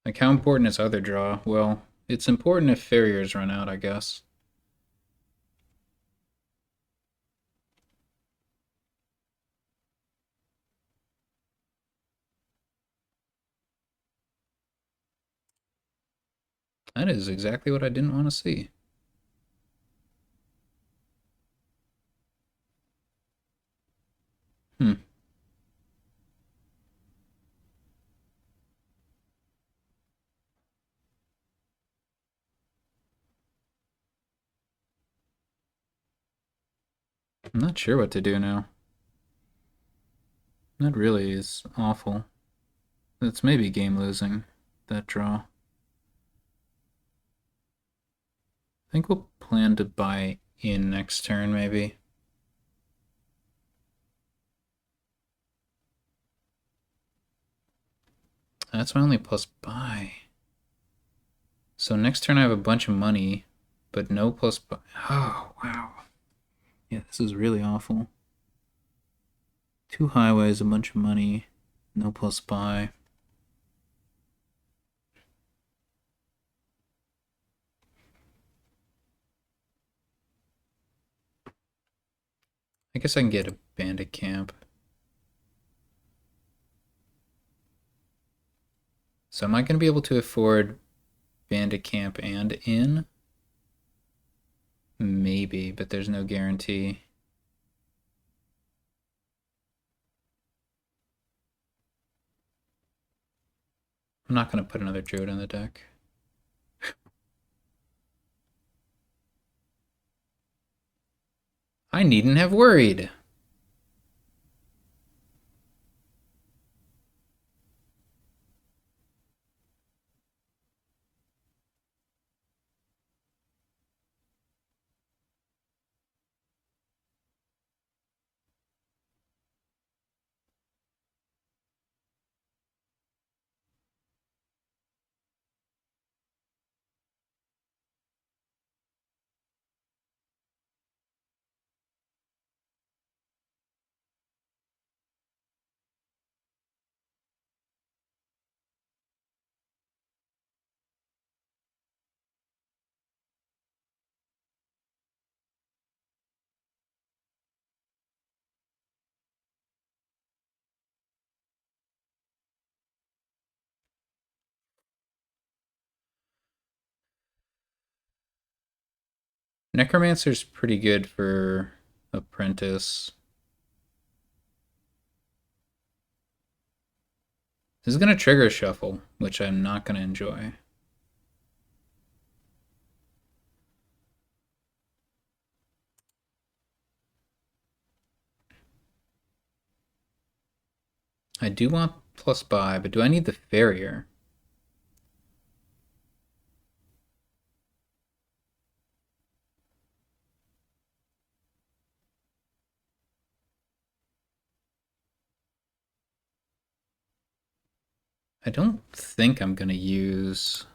Like, how important is other draw? Well, it's important if Farriers run out, I guess. That is exactly what I didn't want to see. Hmm. I'm not sure what to do now. That really is awful. That's maybe game losing, that draw. I think we'll plan to buy in next turn, maybe. That's my only plus buy. So next turn I have a bunch of money, but no plus buy. Oh, wow. Yeah, this is really awful. 2 highways, a bunch of money, no plus buy. I guess I can get a bandit camp. So am I going to be able to afford bandit camp and inn? Maybe, but there's no guarantee. I'm not going to put another druid on the deck. I needn't have worried. Necromancer's pretty good for apprentice. This is going to trigger a shuffle, which I'm not going to enjoy. I do want plus buy, but do I need the Farrier? I don't think I'm going to use...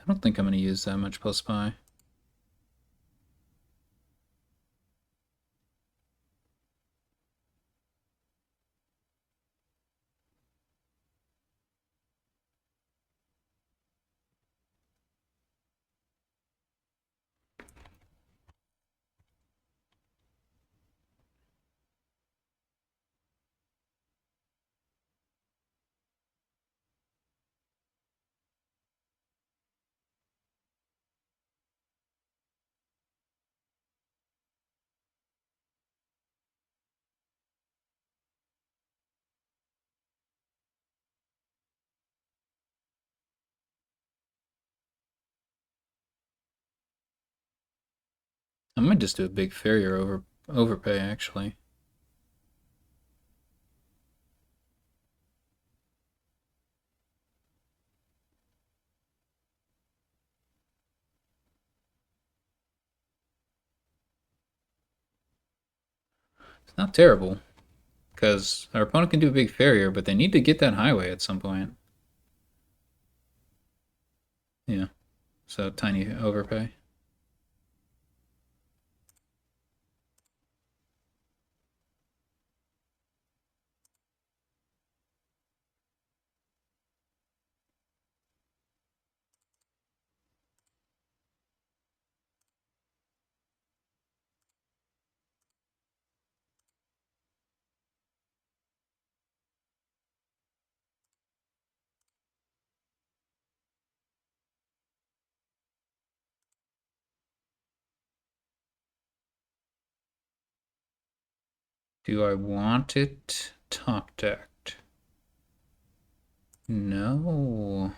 I don't think I'm going to use that much plus buy. I might just do a big Farrier overpay actually. It's not terrible because our opponent can do a big Farrier, but they need to get that highway at some point. Yeah, so tiny overpay. Do I want it top decked? No.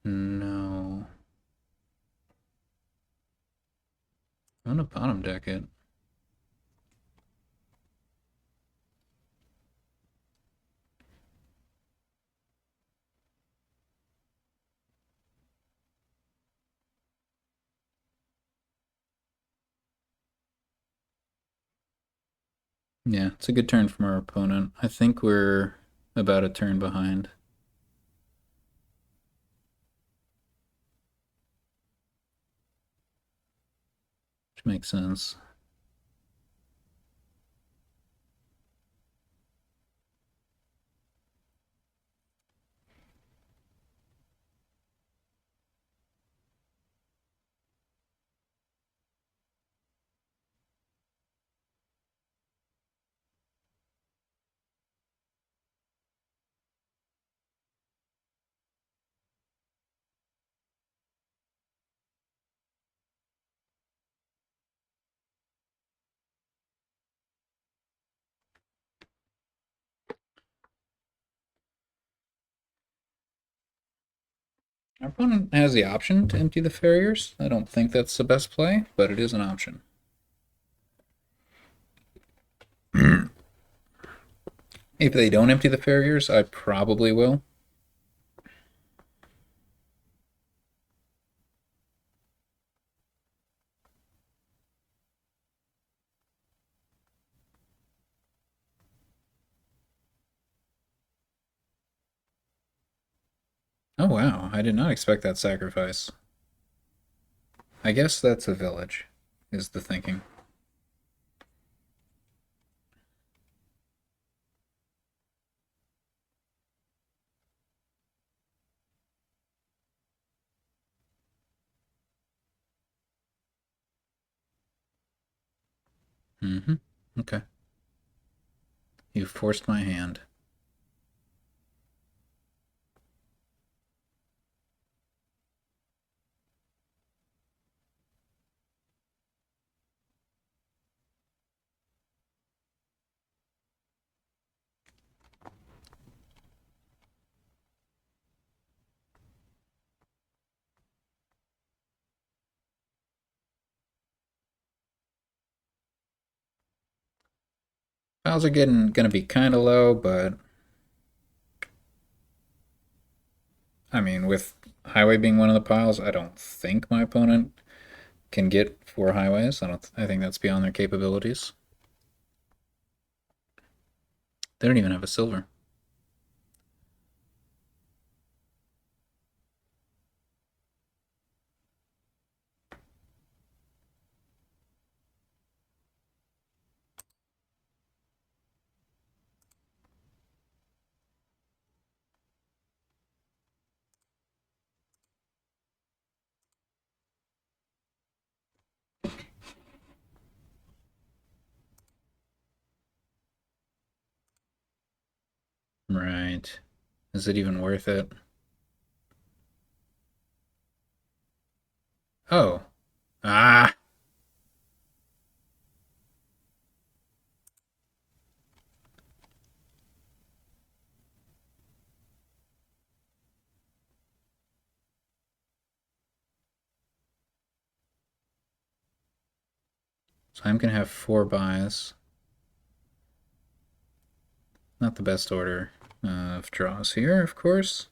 No. I'm gonna bottom deck it. Yeah, it's a good turn from our opponent. I think we're about a turn behind. Which makes sense. Our opponent has the option to empty the Farriers. I don't think that's the best play, but it is an option. If they don't empty the Farriers, I probably will. Oh wow, I did not expect that sacrifice. I guess that's a village, is the thinking. Mm-hmm. Okay. You forced my hand. Files are getting gonna be kind of low, but I mean, with highway being one of the piles, I don't think my opponent can get 4 highways. I think that's beyond their capabilities. They don't even have a silver. Right. Is it even worth it? Oh. Ah. So I'm going to have 4 buys. Not the best order of draws here, of course.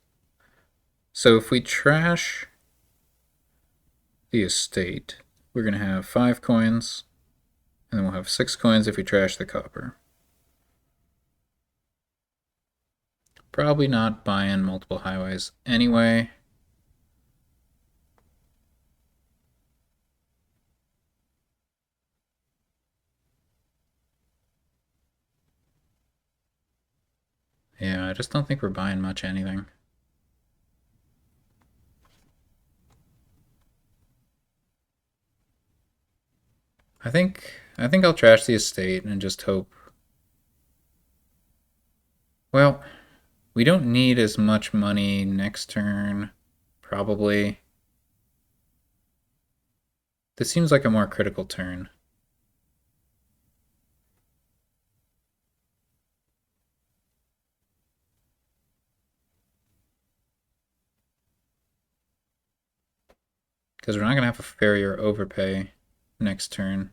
So if we trash the estate, we're going to have 5 coins, and then we'll have 6 coins if we trash the copper. Probably not buying multiple highways anyway. Yeah, I just don't think we're buying much anything. I think I'll trash the estate and just hope. Well, we don't need as much money next turn, probably. This seems like a more critical turn. Because we're not going to have a Farrier overpay next turn.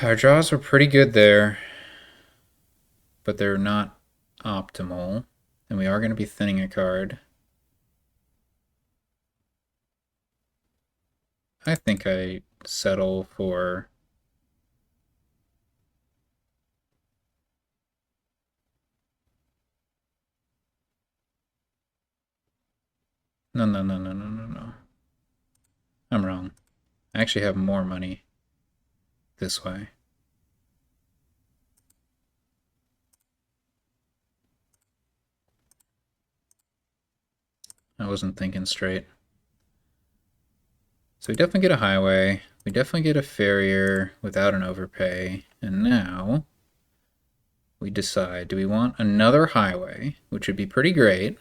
Our draws were pretty good there, but they're not optimal. And we are going to be thinning a card. I think I settle for... No, no, no, no, no, no, no. I'm wrong. I actually have more money this way. I wasn't thinking straight. So we definitely get a highway. We definitely get a Farrier without an overpay. And now we decide, do we want another highway, which would be pretty great,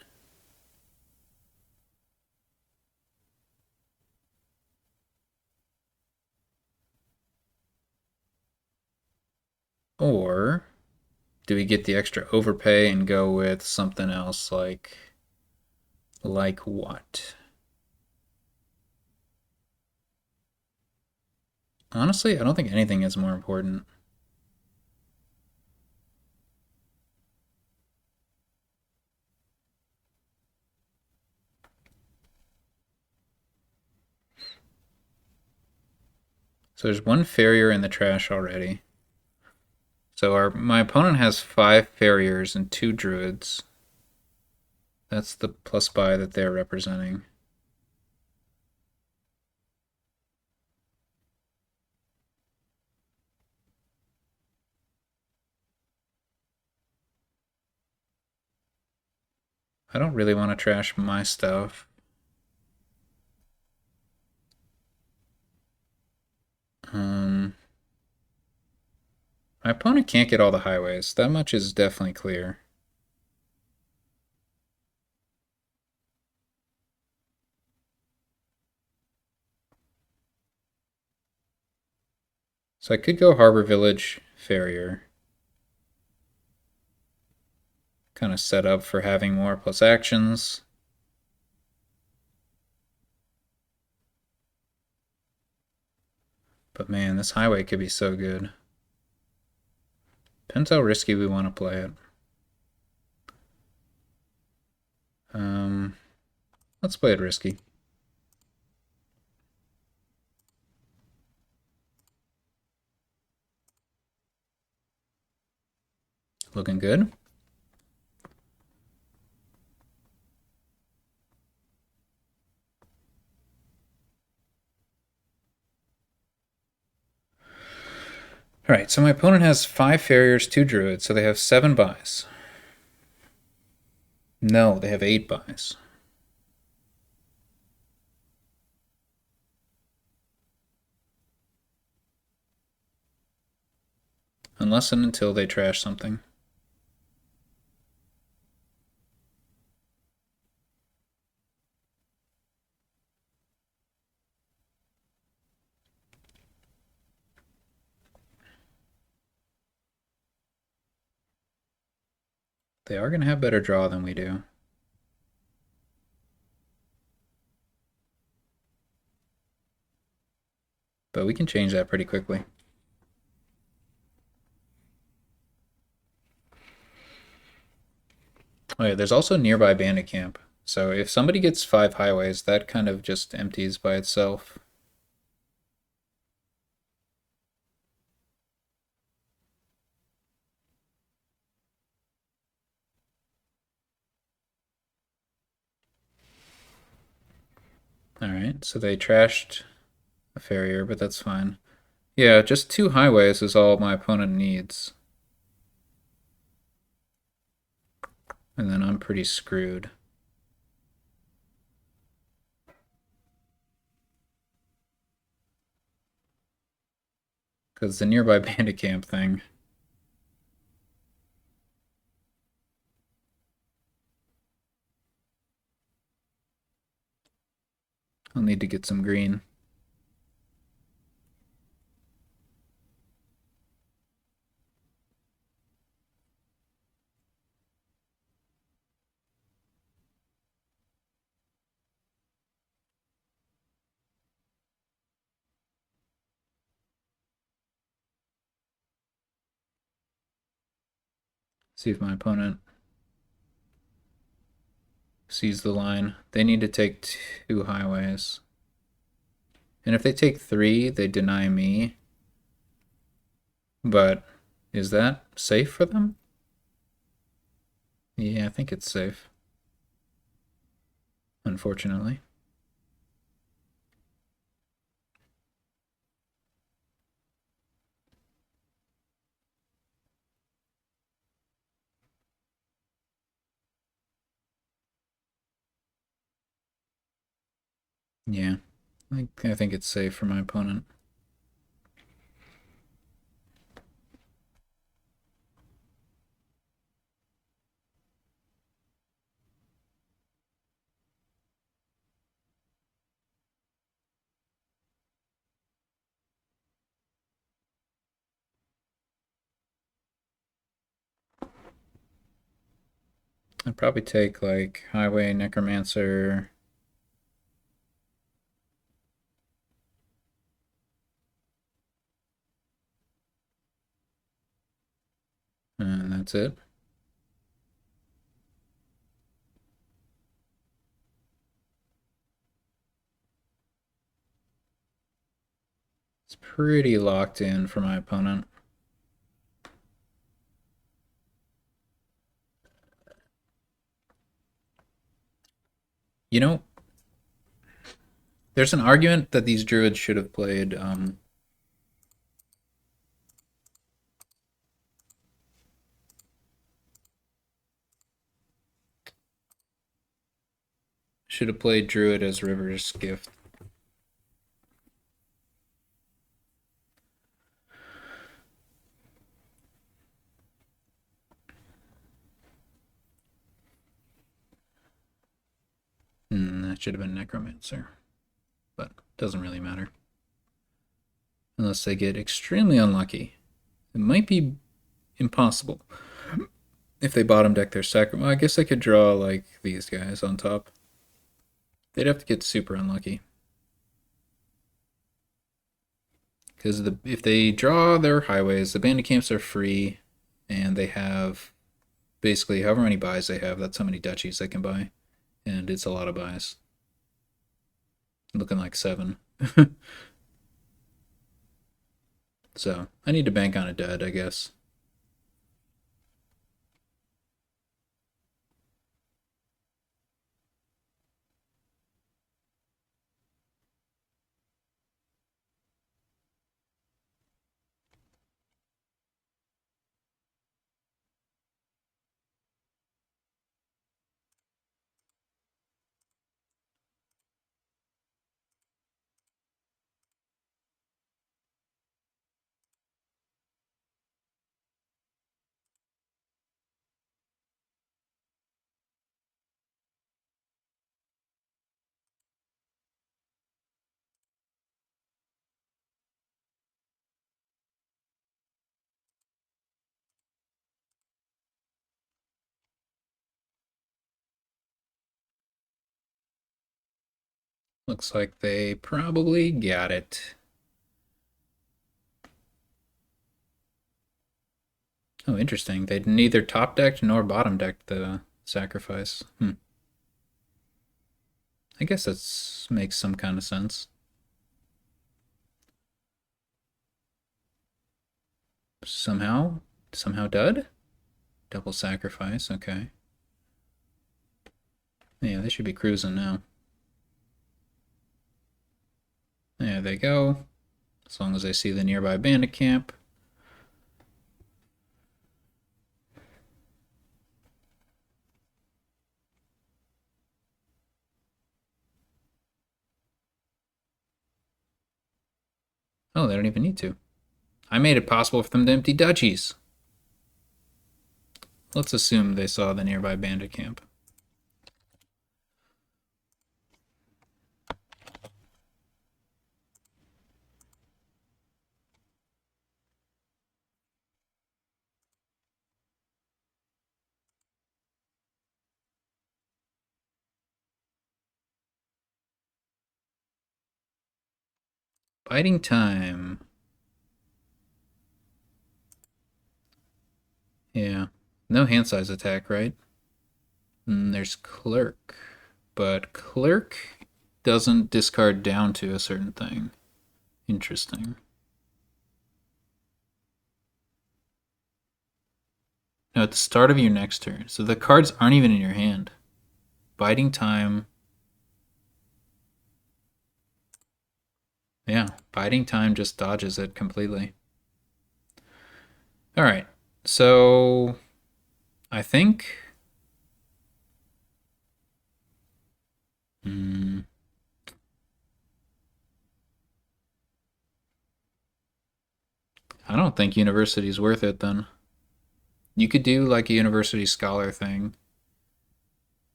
or do we get the extra overpay and go with something else like what? Honestly, I don't think anything is more important. So there's one Farrier in the trash already. So my opponent has 5 Farriers and 2 Druids. That's the plus buy that they're representing. I don't really want to trash my stuff. My opponent can't get all the highways. That much is definitely clear. So I could go Harbor Village, Farrier. Kind of set up for having more plus actions. But man, this highway could be so good. Depends how risky we want to play it. Let's play it risky. Looking good. Alright, so my opponent has 5 Farriers, 2 Druids, so they have 7 buys. No, they have 8 buys. Unless and until they trash something. They are going to have better draw than we do. But we can change that pretty quickly. Oh yeah, there's also nearby bandit camp. So if somebody gets 5 highways, that kind of just empties by itself. Alright, so they trashed a Farrier, but that's fine. Yeah, just 2 highways is all my opponent needs. And then I'm pretty screwed. Because the nearby bandit camp thing. I'll need to get some green. See if my opponent sees the line. They need to take 2 highways. And if they take 3, they deny me. But is that safe for them? Yeah, I think it's safe. Unfortunately. Yeah, I think it's safe for my opponent. I'd probably take like Highway, Necromancer. And that's it. It's pretty locked in for my opponent. You know, there's an argument that these druids should have played druid as River's Gift. That should have been Necromancer, but doesn't really matter. Unless they get extremely unlucky. It might be impossible. If they bottom deck their second, well, I guess I could draw like these guys on top. They'd have to get super unlucky. Because if they draw their highways, the bandit camps are free, and they have basically however many buys they have, that's how many duchies they can buy. And it's a lot of buys. Looking like 7. So I need to bank on a dud, I guess. Looks like they probably got it. Oh, interesting. They neither top decked nor bottom decked the sacrifice. I guess that makes some kind of sense. Somehow dud? Double sacrifice, okay. Yeah, they should be cruising now. There they go. As long as they see the nearby bandit camp. Oh, they don't even need to. I made it possible for them to empty duchies. Let's assume they saw the nearby bandit camp. Biting time. Yeah. No hand size attack, right? And there's clerk. But clerk doesn't discard down to a certain thing. Interesting. No, at the start of your next turn. So the cards aren't even in your hand. Biting time. Yeah, biting time just dodges it completely. All right. So I think I don't think university's worth it then. You could do like a university scholar thing,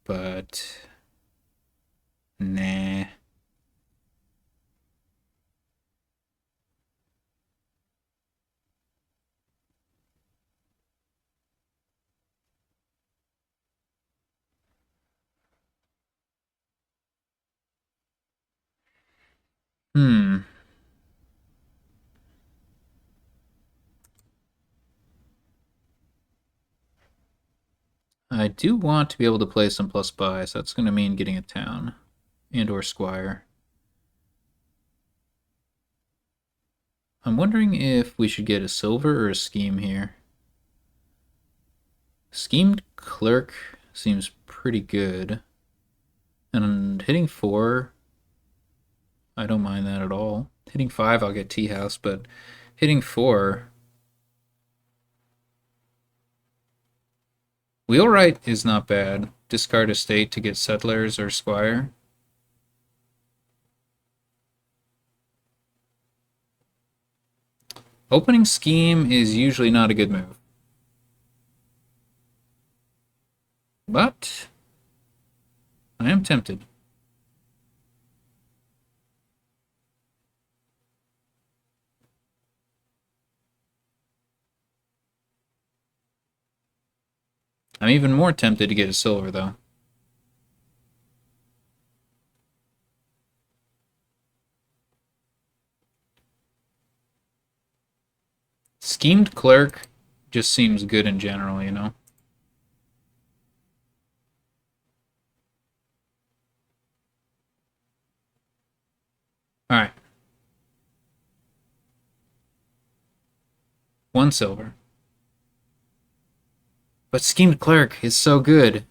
but nah. Hmm. I do want to be able to play some plus buys. That's going to mean getting a town and or squire. I'm wondering if we should get a silver or a scheme here. Schemed clerk seems pretty good. And hitting 4, I don't mind that at all. Hitting 5, I'll get tea house, but hitting 4, wheelwright is not bad. Discard estate to get settlers or squire. Opening scheme is usually not a good move. But I am tempted. I'm even more tempted to get a silver, though. Schemed clerk just seems good in general, you know? Alright. 1 silver. But schemed clerk is so good.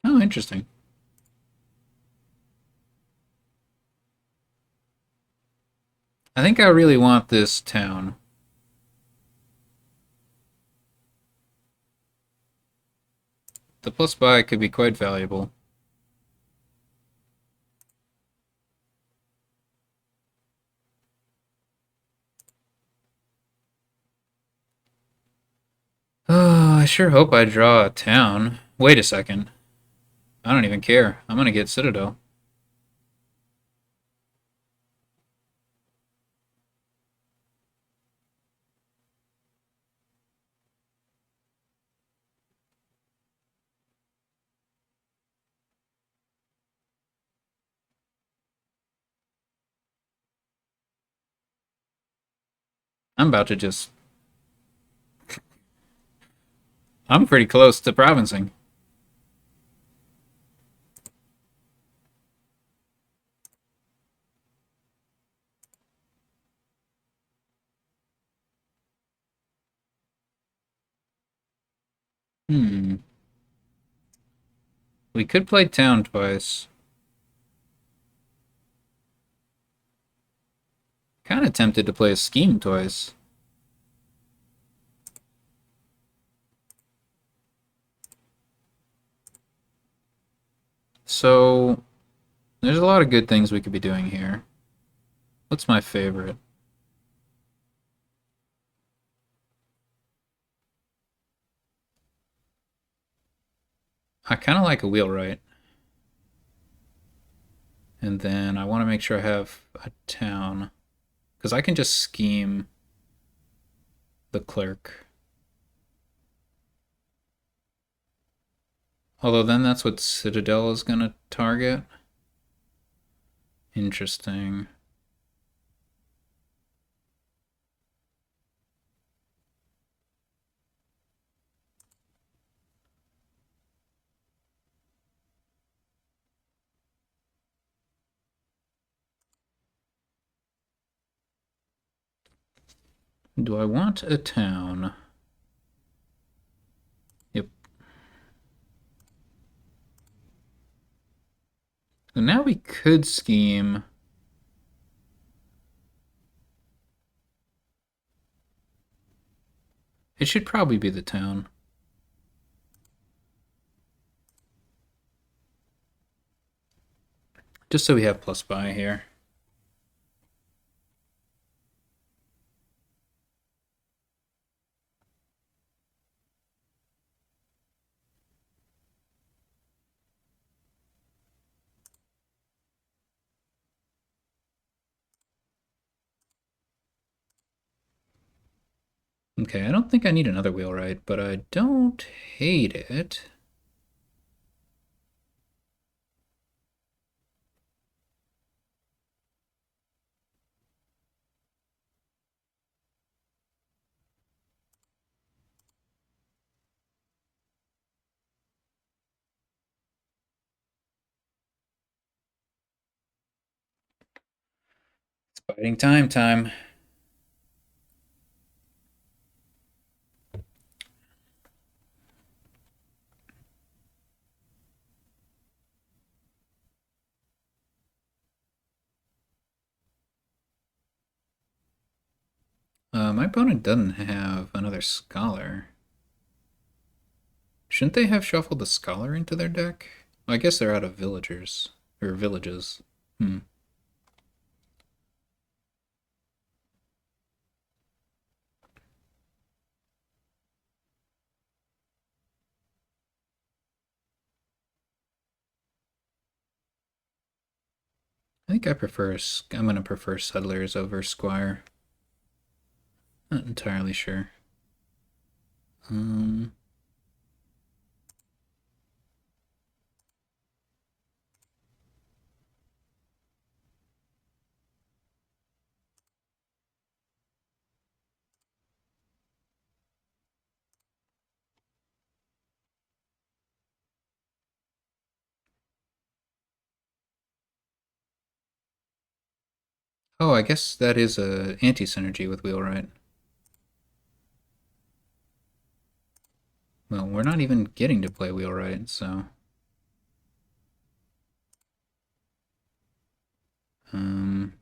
Oh, interesting. I think I really want this town. The plus buy could be quite valuable. Oh, I sure hope I draw a town. Wait a second. I don't even care. I'm gonna get Citadel. I'm about to just. I'm pretty close to provincing. Hmm. We could play town twice. Kind of tempted to play a scheme twice. So, there's a lot of good things we could be doing here. What's my favorite? I kind of like a wheelwright. And then I want to make sure I have a town. Because I can just scheme the clerk. Although then that's what Citadel is going to target. Interesting. Do I want a town? Yep. So now we could scheme. It should probably be the town. Just so we have plus buy here. Okay, I don't think I need another wheelwright, but I don't hate it. It's fighting time. My opponent doesn't have another scholar. Shouldn't they have shuffled the scholar into their deck? Well, I guess they're out of villagers. Or villages. Hmm. I think I'm gonna prefer settlers over squire. Not entirely sure. Um, oh, I guess that is a anti-synergy with wheelwright. Well, we're not even getting to play wheelwright, so. Um,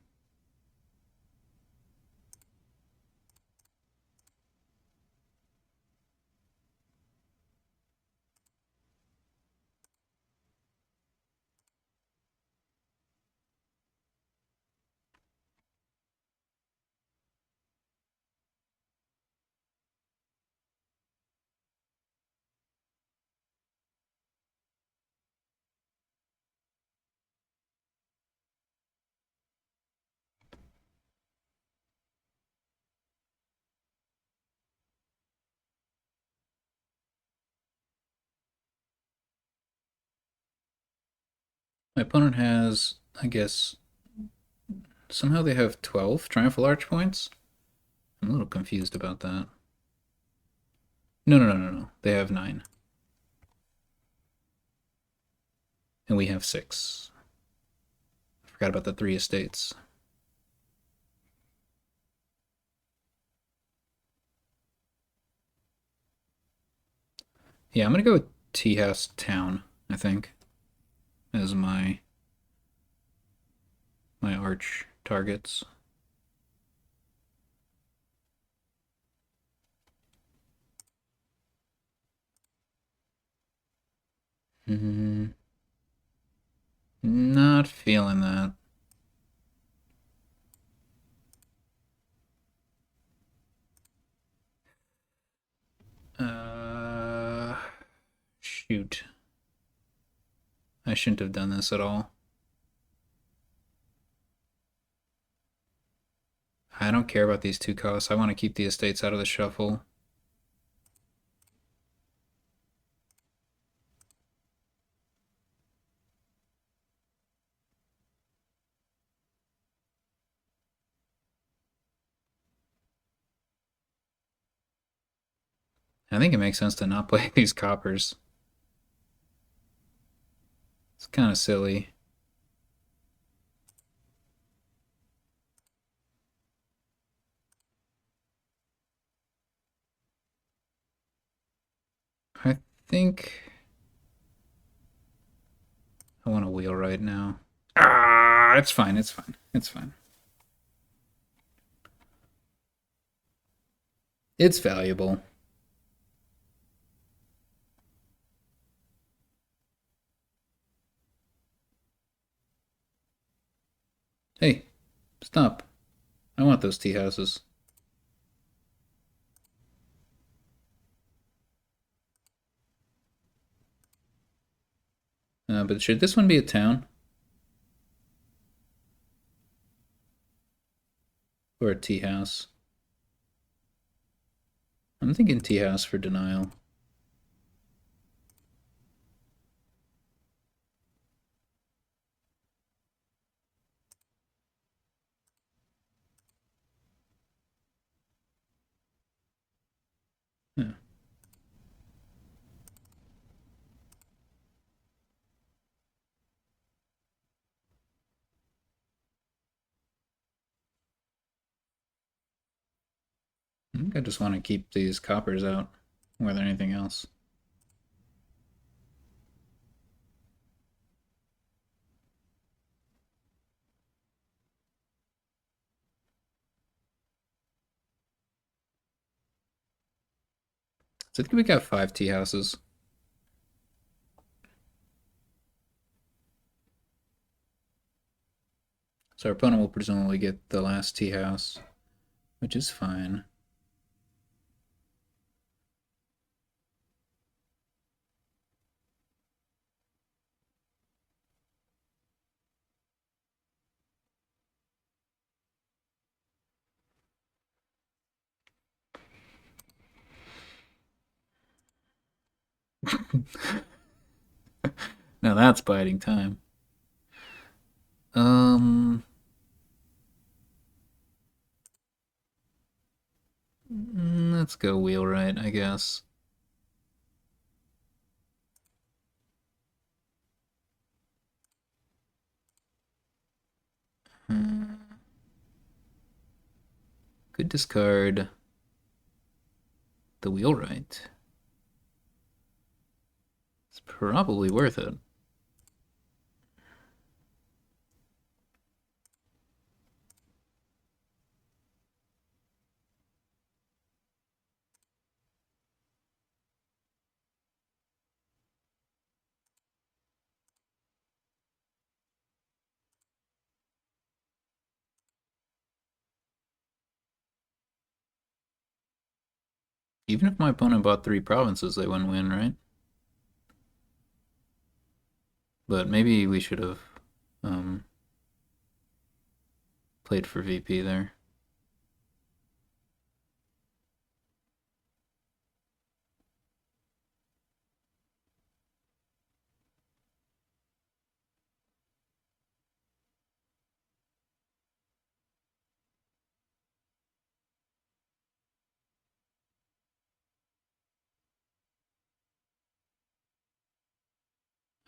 my opponent has, I guess, somehow they have 12 Triumphal Arch points. I'm a little confused about that. No, no, no, no, no. They have 9. And we have 6. I forgot about the 3 estates. Yeah, I'm gonna go with Tea House Town, I think, as my arch targets. Mm, not feeling that. Uh, shoot. I shouldn't have done this at all. I don't care about these 2 costs. I want to keep the estates out of the shuffle. I think it makes sense to not play these coppers. It's kind of silly. I think I want to wheel right now. Ah, it's fine. It's fine. It's fine. It's valuable. Hey, stop. I want those tea houses. But should this one be a town? Or a tea house? I'm thinking tea house for denial. Yeah. I think I just want to keep these coppers out more than anything else. So I think we got 5 tea houses. So our opponent will presumably get the last tea house, which is fine. Now that's biding time. Um, let's go wheelwright, I guess. Could discard the wheelwright. It's probably worth it. Even if my opponent bought 3 provinces, they wouldn't win, right? But maybe we should have played for VP there.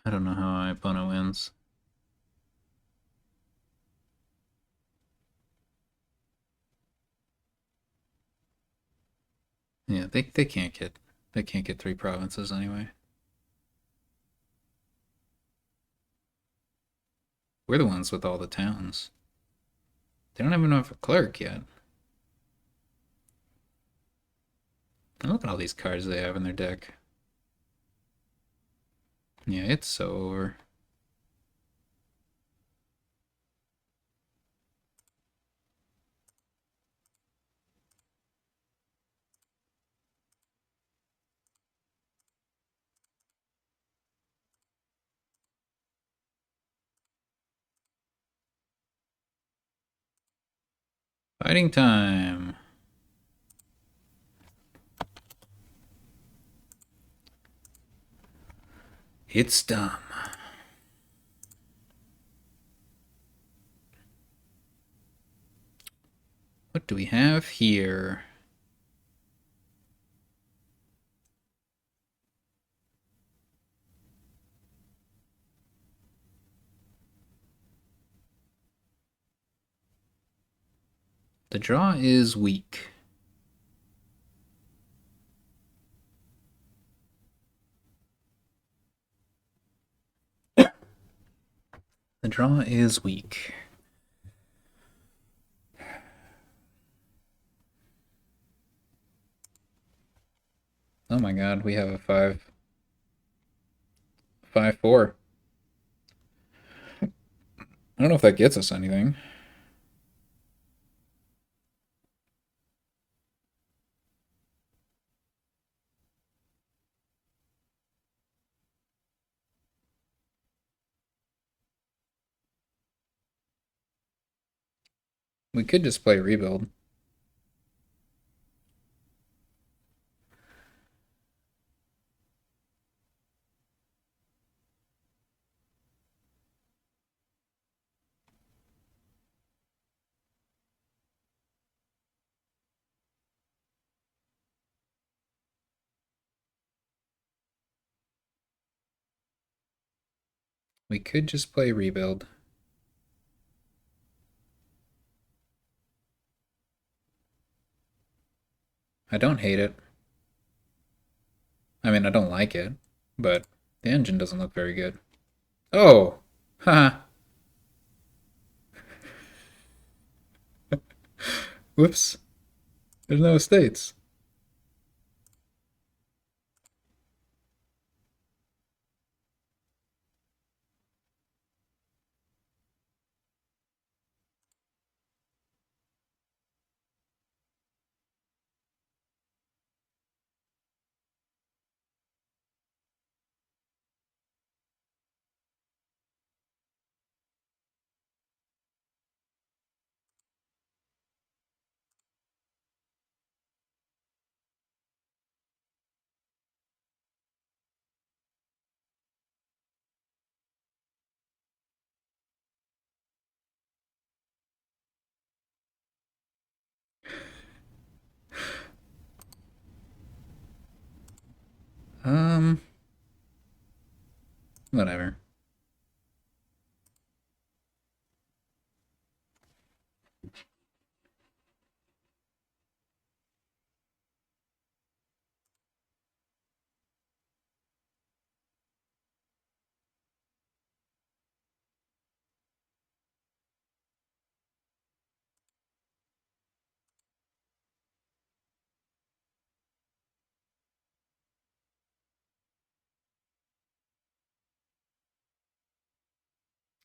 I don't know how my opponent wins. Yeah, they can't get three provinces anyway. We're the ones with all the towns. They don't even have a clerk yet. And look at all these cards they have in their deck. Yeah, it's so over. Fighting time. It's dumb. What do we have here? The draw is weak. The draw is weak. Oh my god, we have a 5-4. I don't know if that gets us anything. We could just play rebuild. We could just play rebuild. I don't hate it. I mean, I don't like it, but the engine doesn't look very good. Oh! Haha. Whoops. There's no estates. Um, whatever.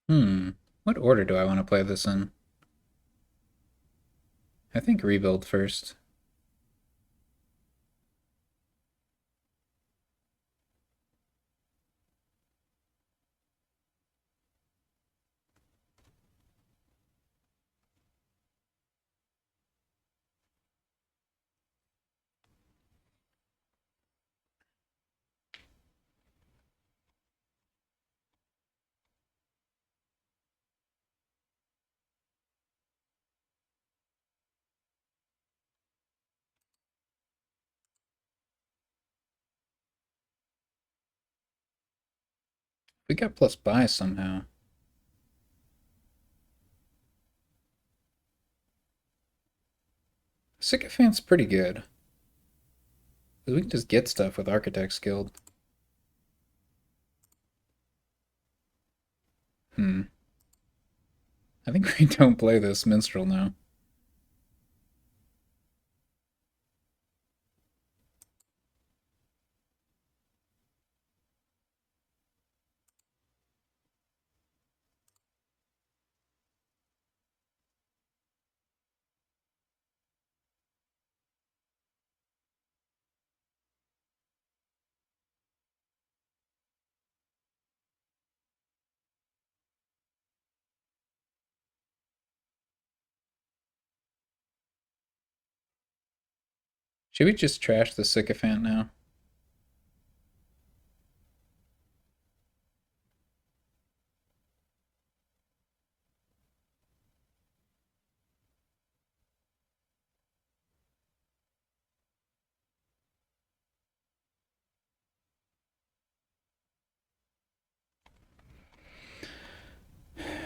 Hmm. What order do I want to play this in? I think rebuild first. We got plus buy somehow. Sycophant's pretty good. We can just get stuff with Architect's Guild. I think we don't play this Minstrel now. Should we just trash the Sycophant now?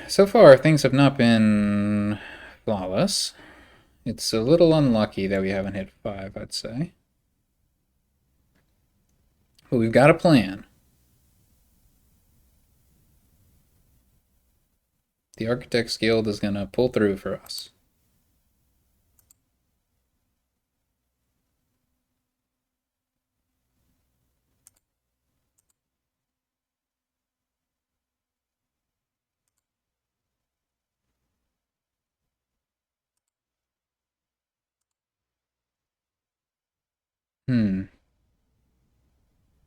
So far, things have not been flawless. It's a little unlucky that we haven't hit 5, I'd say. But we've got a plan. The Architect's Guild is going to pull through for us.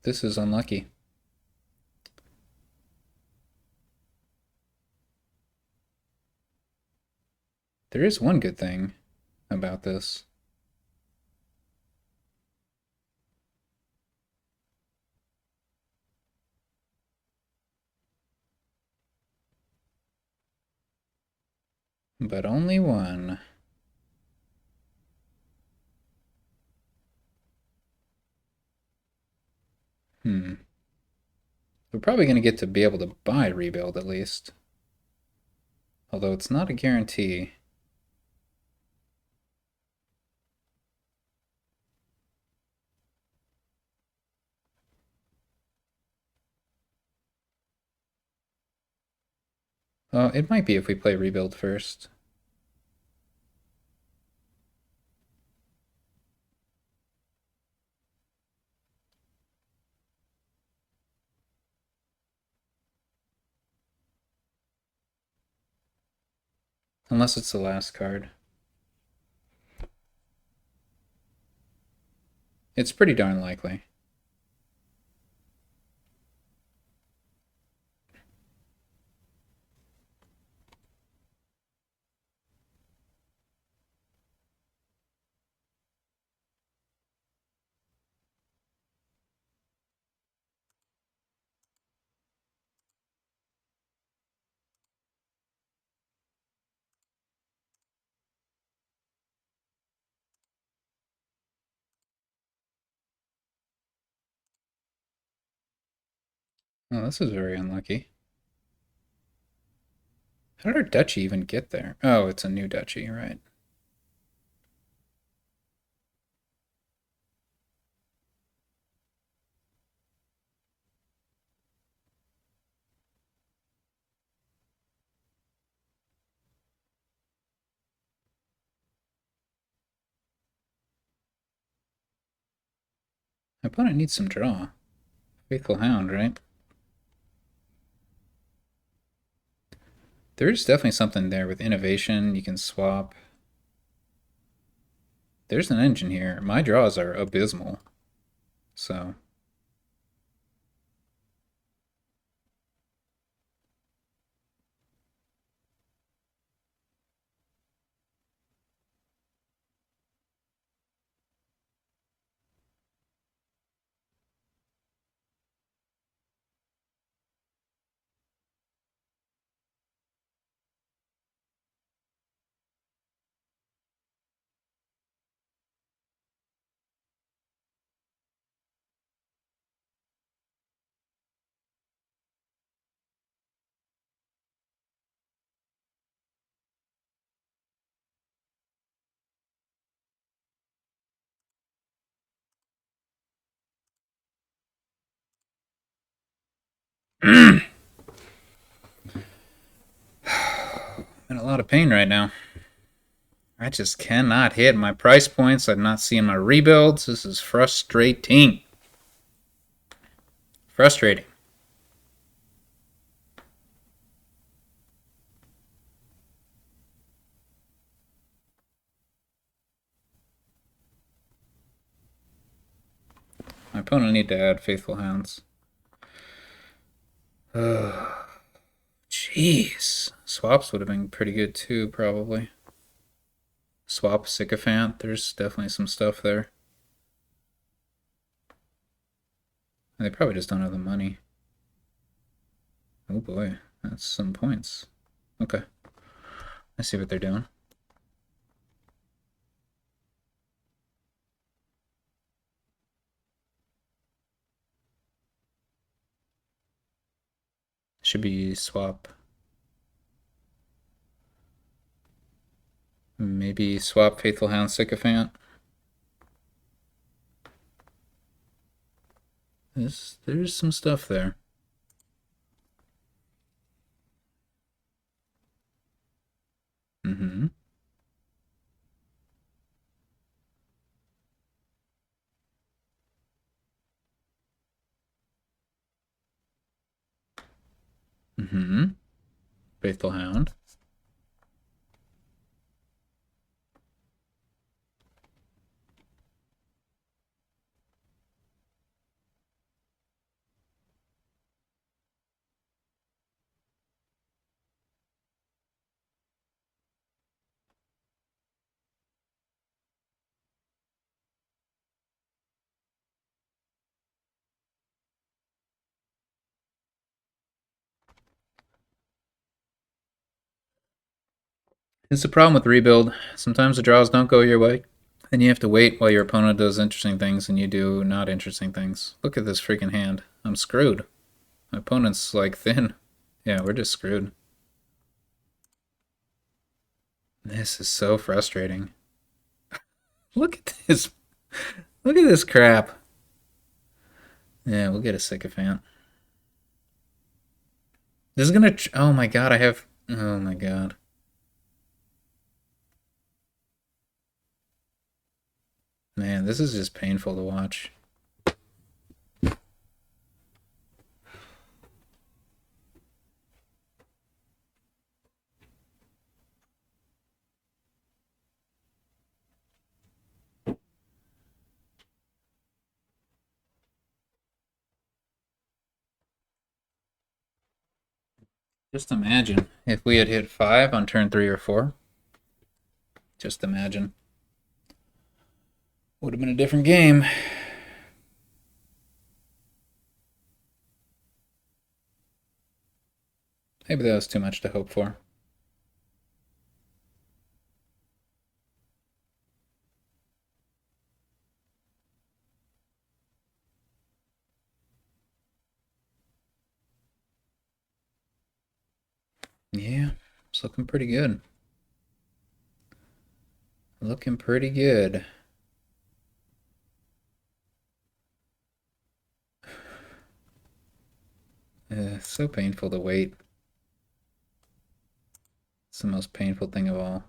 This is unlucky. There is one good thing about this. But only one. We're probably going to get to be able to buy Rebuild at least. Although it's not a guarantee. It might be if we play Rebuild first. Unless it's the last card. It's pretty darn likely. Oh, this is very unlucky. How did our duchy even get there? Oh, it's a new duchy, right. My opponent needs some draw. Faithful Hound, right? There is definitely something there with innovation. You can swap. There's an engine here. My draws are abysmal. So In a lot of pain right now. I just cannot hit my price points. I'm not seeing my rebuilds. This is frustrating. Frustrating. My opponent need to add Faithful Hounds. Jeez. Swaps would have been pretty good too, probably. Swap Sycophant. There's definitely some stuff there. They probably just don't have the money. Oh boy, that's some points. Okay. I see what they're doing. Should be swap. Maybe swap Faithful Hound Sycophant. There's some stuff there. Mm-hmm. Mm-hmm. Faithful Hound. It's the problem with rebuild. Sometimes the draws don't go your way, and you have to wait while your opponent does interesting things and you do not interesting things. Look at this freaking hand. I'm screwed. My opponent's like thin. Yeah, we're just screwed. This is so frustrating. Look at this. Look at this crap. Yeah, we'll get a sycophant. This is gonna. Oh my god, I have. Oh my god. Man, this is just painful to watch. Just imagine if we had hit 5 on turn 3 or 4. Just imagine. Would have been a different game. Maybe that was too much to hope for. Yeah, it's looking pretty good. Looking pretty good. So painful to wait. It's the most painful thing of all.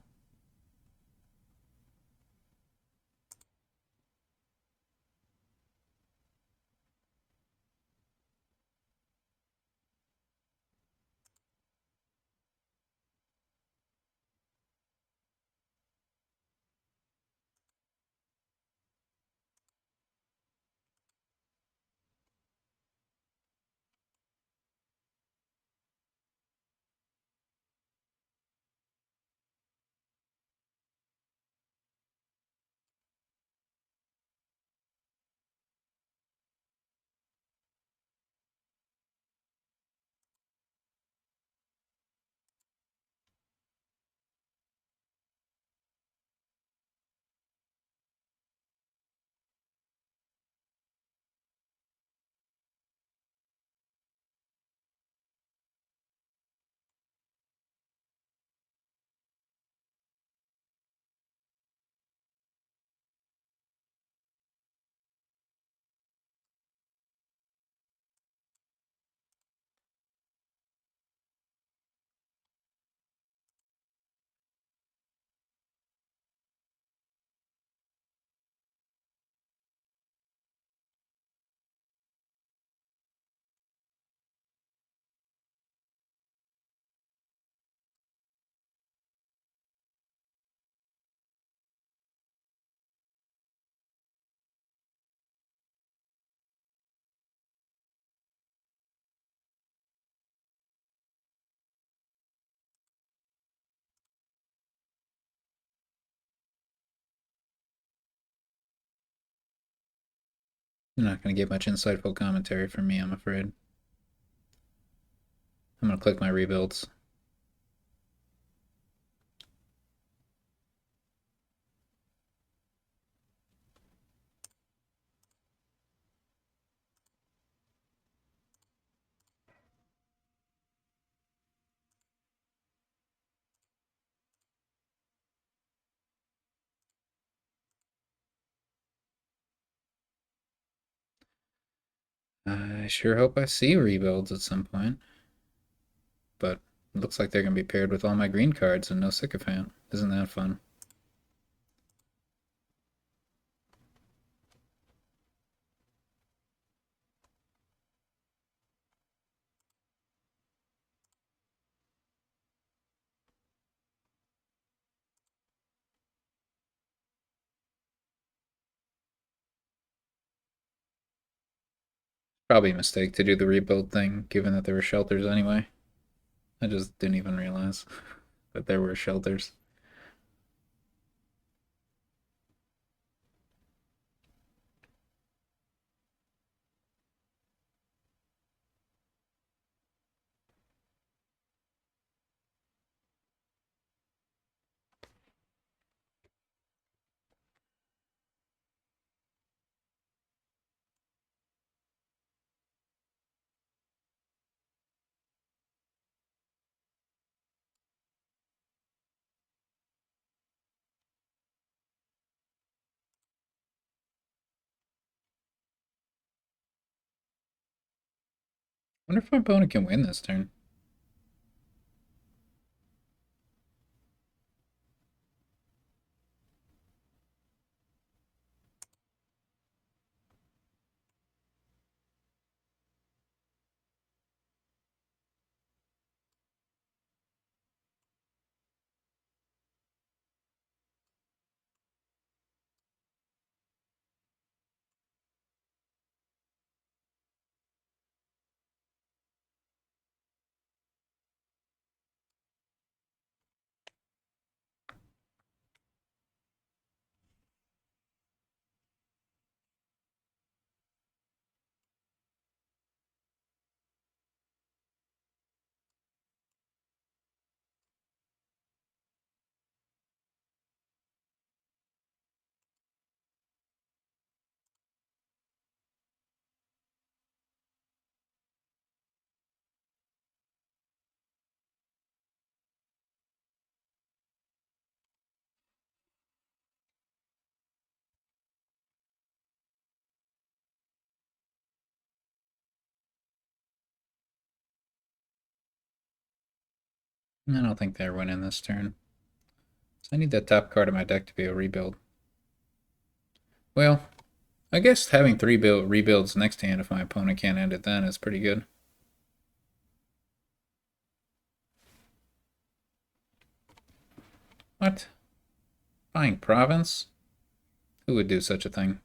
You're not going to get much insightful commentary from me, I'm afraid. I'm going to click my rebuilds. I sure hope I see rebuilds at some point. But it looks like they're going to be paired with all my green cards and no Sycophant. Isn't that fun? Probably a mistake to do the rebuild thing, given that there were shelters anyway. I just didn't even realize that there were shelters. I wonder if my opponent can win this turn. I don't think they're winning this turn. So I need that top card of my deck to be a rebuild. Well, I guess having three rebuilds next hand if my opponent can't end it then is pretty good. What? Buying province? Who would do such a thing?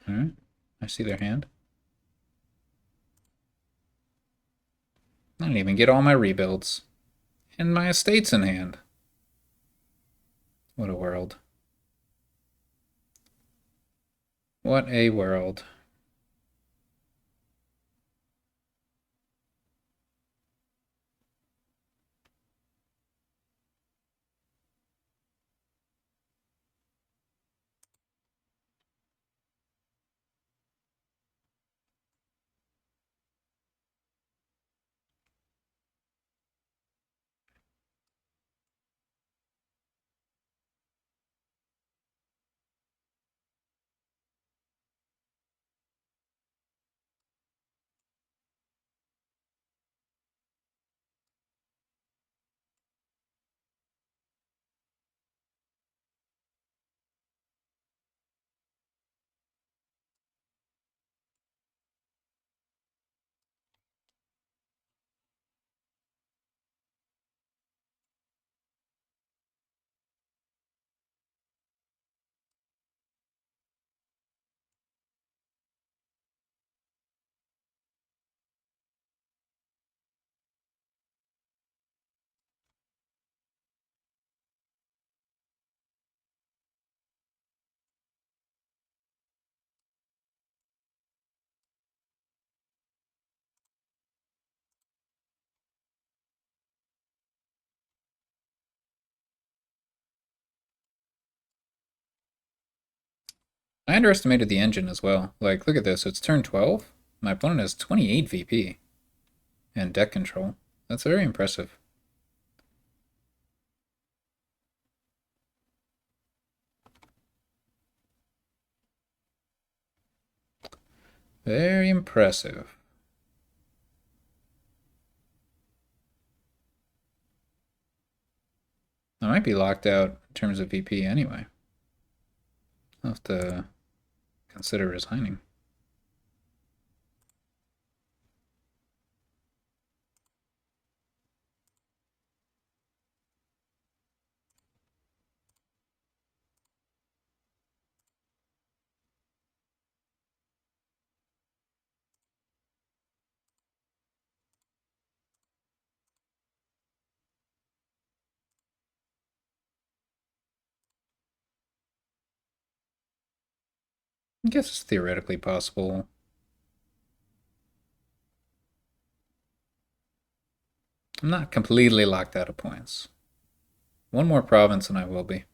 Alright, I see their hand. I didn't even get all my rebuilds. And my estate's in hand. What a world. What a world. I underestimated the engine as well. Like, look at this. It's turn 12. My opponent has 28 VP and deck control. That's very impressive. Very impressive. I might be locked out in terms of VP anyway. I'll have to consider resigning. I guess it's theoretically possible. I'm not completely locked out of points. One more province and I will be.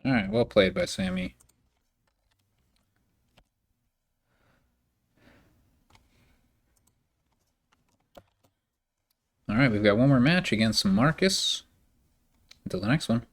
Alright, well played by SamE. Alright, we've got one more match against Marcus. Until the next one.